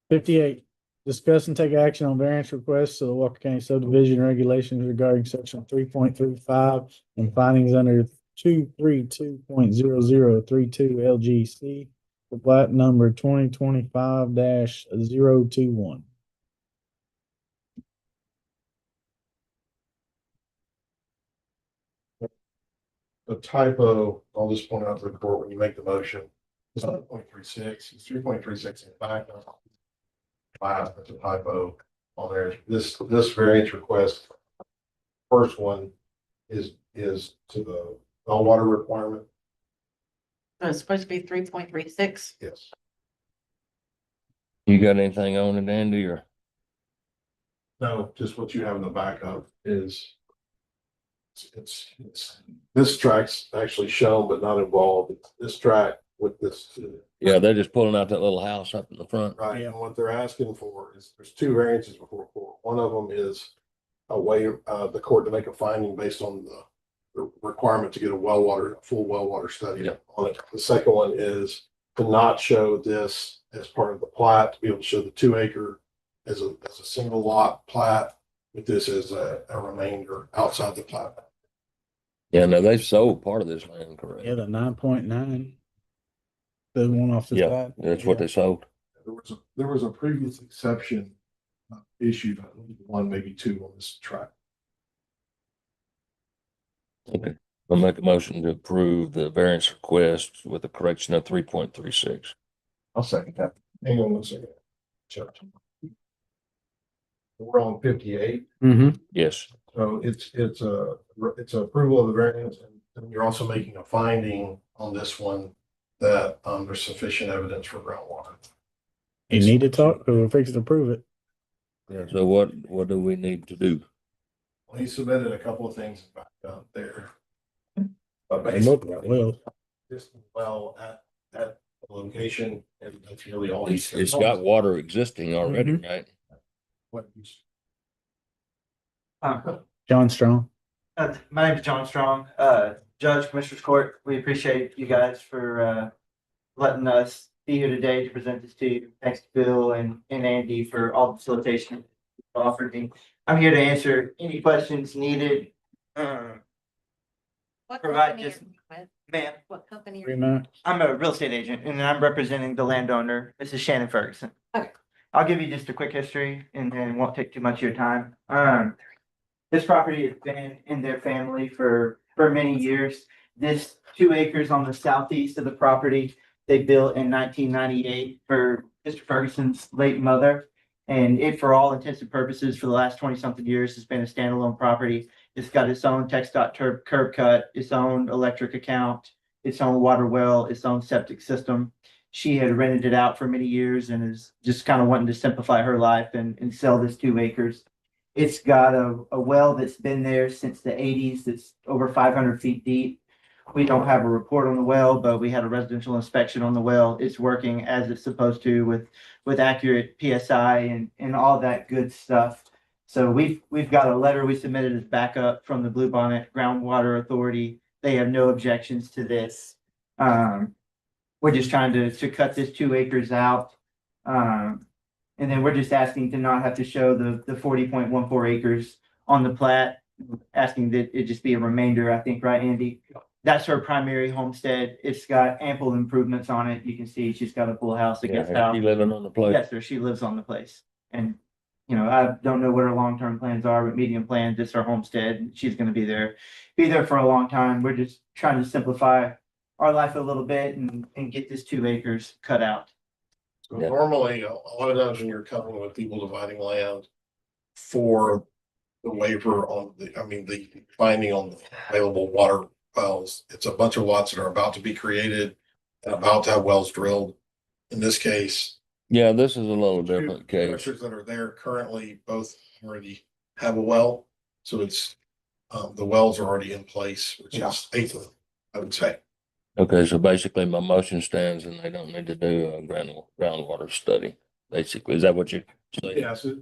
58, discuss and take action on variance requests to the Walker County subdivision regulations regarding section 3.35 and findings under 232.0032 LGC. The plat number 2025-021. The typo, I'll just point out to the report when you make the motion, it's not 0.36, it's 3.36 in the back. Wow, that's a typo on there. This variance request, first one is to the well water requirement. So it's supposed to be 3.36. Yes. You got anything on it, Andy, or? No, just what you have in the backup is it's this track's actually shown but not involved. It's this track with this. Yeah, they're just pulling out that little house up in the front. Right, and what they're asking for is, there's two variances before court. One of them is a way, the court to make a finding based on the requirement to get a full well water study Yeah. on it. The second one is to not show this as part of the plat, to be able to show the 2 acre as a single lot plat, with this as a remainder outside the plat. Yeah, no, they've sold part of this land, correct? Yeah, the 9.9. The one off the Yeah, side. that's what they sold. There was a previous exception issued, I believe, 1, maybe 2 on this track. Okay, I'll make a motion to approve the variance request with a correction of 3.36. I'll second that. Hang on one second. Check. We're on 58. Yes. So it's approval of the variance, and you're also making a finding on this one that there's sufficient evidence for groundwater. You need to talk, because we're fixing to prove it. So what do we need to do? Well, he submitted a couple of things back up there. But They look right well. this well at the location, and that's really all he's. It's got water existing already, right? What he's- John Strong. My name is John Strong, Judge, Commissioners Court. We appreciate you guys for letting us be here today to present this to you. Thanks to Bill and Andy for all the facilitation offered me. I'm here to answer any questions needed. Provide just, ma'am, What company? I'm a real estate agent and I'm representing the landowner, Mrs. Shannon Ferguson. Okay. I'll give you just a quick history and then won't take too much of your time. This property has been in their family for many years. This 2 acres on the southeast of the property, they built in 1998 for Mr. Ferguson's late mother. And it, for all intents and purposes, for the last 20-something years, has been a standalone property. It's got its own curb cut, its own electric account, its own water well, its own septic system. She had rented it out for many years and is just kind of wanting to simplify her life and sell this 2 acres. It's got a well that's been there since the 80s. That's over 500 feet deep. We don't have a report on the well, but we had a residential inspection on the well. It's working as it's supposed to with accurate PSI and all that good stuff. So we've got a letter we submitted as backup from the Bluebonnet Groundwater Authority. They have no objections to this. We're just trying to cut this 2 acres out. And then we're just asking to not have to show the 40.14 acres on the plat, asking that it just be a remainder, I think, right, Andy? That's her primary homestead. It's got ample improvements on it. You can see she's got a full house, a guest house. She living on the place? Yes, sir. She lives on the place. And, you know, I don't know what her long-term plans are, but medium plans, it's her homestead. She's gonna be there for a long time. We're just trying to simplify our life a little bit and get this 2 acres cut out. So normally, a lot of times when you're coming with people dividing land for the waiver on the finding on the available water wells, it's a bunch of lots that are about to be created and about to have wells drilled. In this case, Yeah, this is a little different case. structures that are there currently both already have a well. So it's, the wells are already in place, which is 8 of them, I would say. Okay, so basically my motion stands and they don't need to do a groundwater study. Basically, is that what you're saying? Yeah, so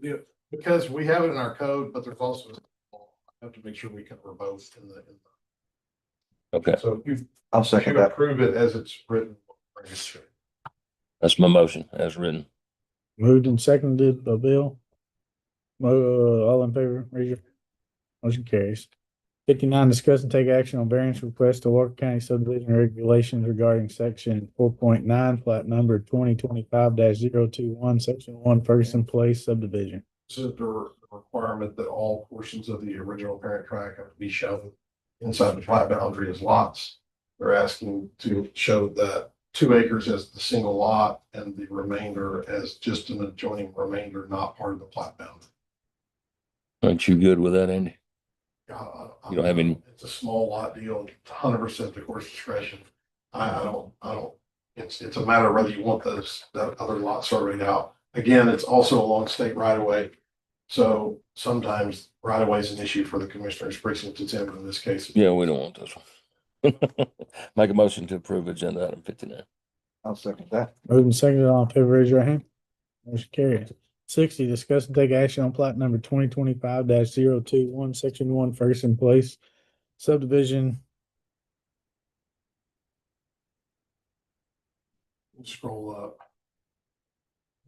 because we have it in our code, but there's also, I have to make sure we cover both in the. Okay, So you I'll second should that. approve it as it's written. that's my motion as written. Moved and seconded by Bill. All in favor, raise your. Motion carries. 59, discuss and take action on variance request to Walker County subdivision regulations regarding section 4.9, plat number 2025-021, section 1, Ferguson Place subdivision. This is the requirement that all portions of the original parent tract have to be shown inside the plat boundary as lots. They're asking to show that 2 acres as the single lot and the remainder as just an adjoining remainder, not part of the plat boundary. Aren't you good with that, Andy? You don't have any? It's a small lot deal, 100% the court's discretion. I don't, it's a matter of whether you want that other lot surveyed out. Again, it's also along state right of way. So sometimes right of way is an issue for the commissioner's precinct it's in this case. Yeah, we don't want this one. Make a motion to approve agenda item 59. I'll second that. Moved and seconded, all in favor, raise your hand. Motion carries. 60, discuss and take action on plat number 2025-021, section 1, Ferguson Place subdivision. Scroll up.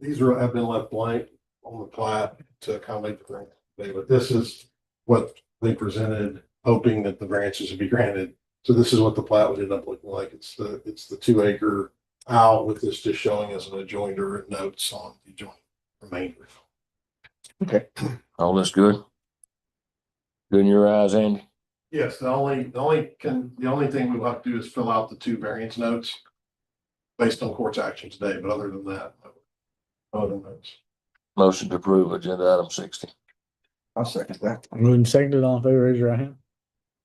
These have been left blank on the plat to accommodate the variance, but this is what they presented, hoping that the variances would be granted. So this is what the plat would end up looking like. It's the 2 acre out with this just showing as an adjoinder and notes on the adjoining remainder. Okay. All this good? Good in your eyes, Andy? Yes, the only thing we'll have to do is fill out the 2 variance notes based on court's action today, but other than that, no other notes. Motion to approve agenda item 60. I'll second that. Moved and seconded, all in favor, raise your hand.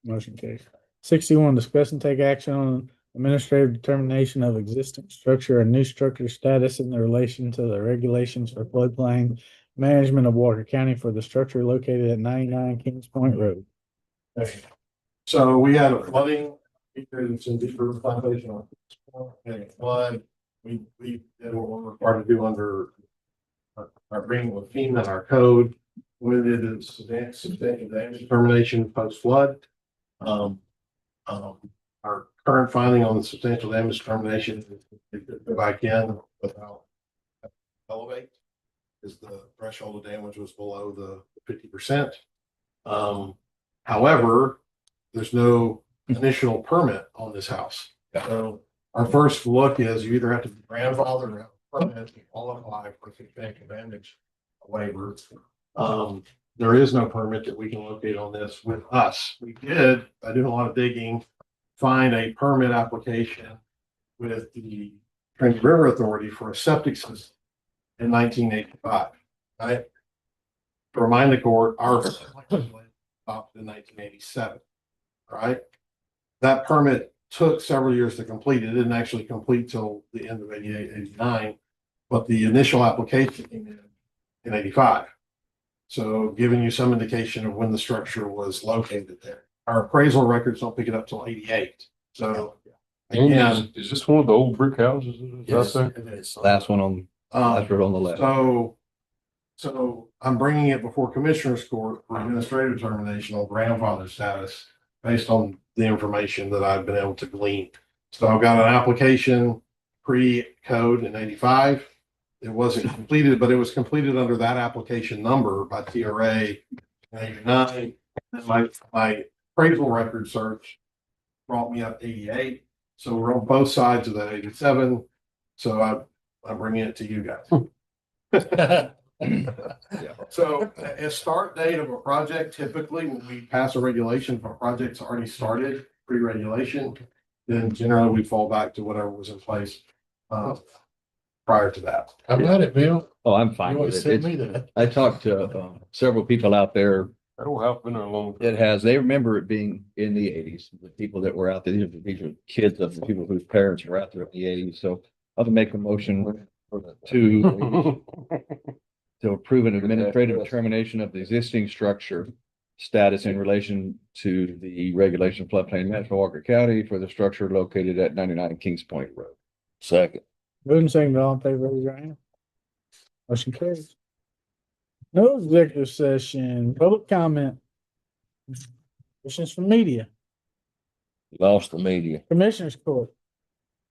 Motion carries. 61, discuss and take action on administrative determination of existing structure and new structure status in the relation to the regulations for floodplain management of Walker County for the structure located at 99 Kings Point Road. Okay. So we had a flooding, it's in deep river foundation on and a flood. We did what we're required to do under our agreement with FEMA and our code. We did a substantial damage determination post flood. Our current finding on the substantial damage determination, if you go back in without elevate, is the threshold of damage was below the 50%. However, there's no initial permit on this house. So our first look is you either have to be grandfathered or have a permit to qualify for substantial damage waiver. There is no permit that we can locate on this with us. We did, I did a lot of digging, find a permit application with the Trinity River Authority for a septic system in 1985. right? To remind the court, our adopted in 1987, right? That permit took several years to complete. It didn't actually complete till the end of 88, 89, but the initial application came in 85. So giving you some indication of when the structure was located there. Our appraisal records don't pick it up till 88. So And again, is this one of the old brick houses yes, out there? it is. Last one on, last road on the left. So I'm bringing it before Commissioners Court for administrative determination on grandfather status based on the information that I've been able to glean. So I've got an application pre-code in 85. It wasn't completed, but it was completed under that application number by TRA in 89. And my appraisal record search brought me up to 88. So we're on both sides of that 87. So I'm bringing it to you guys. So a start date of a project, typically when we pass a regulation, if a project's already started, pre-regulation, then generally we fall back to whatever was in place prior to that. How about it, Bill? Oh, I'm You fine always with send it. me that. I talked to several people out there. That old house been there a long time. It has, they remember it being in the 80s, the people that were out there, these are kids of the people whose parents were out there in the 80s. So I'll make a motion to approve an administrative determination of the existing structure status in relation to the regulation of floodplain management of Walker County for the structure located at 99 Kings Point Road. Second. Moving second, all in favor, raise your hand. Motion carries. No executive session, public comment. Questions from media, Lost the media. Commissioners Court.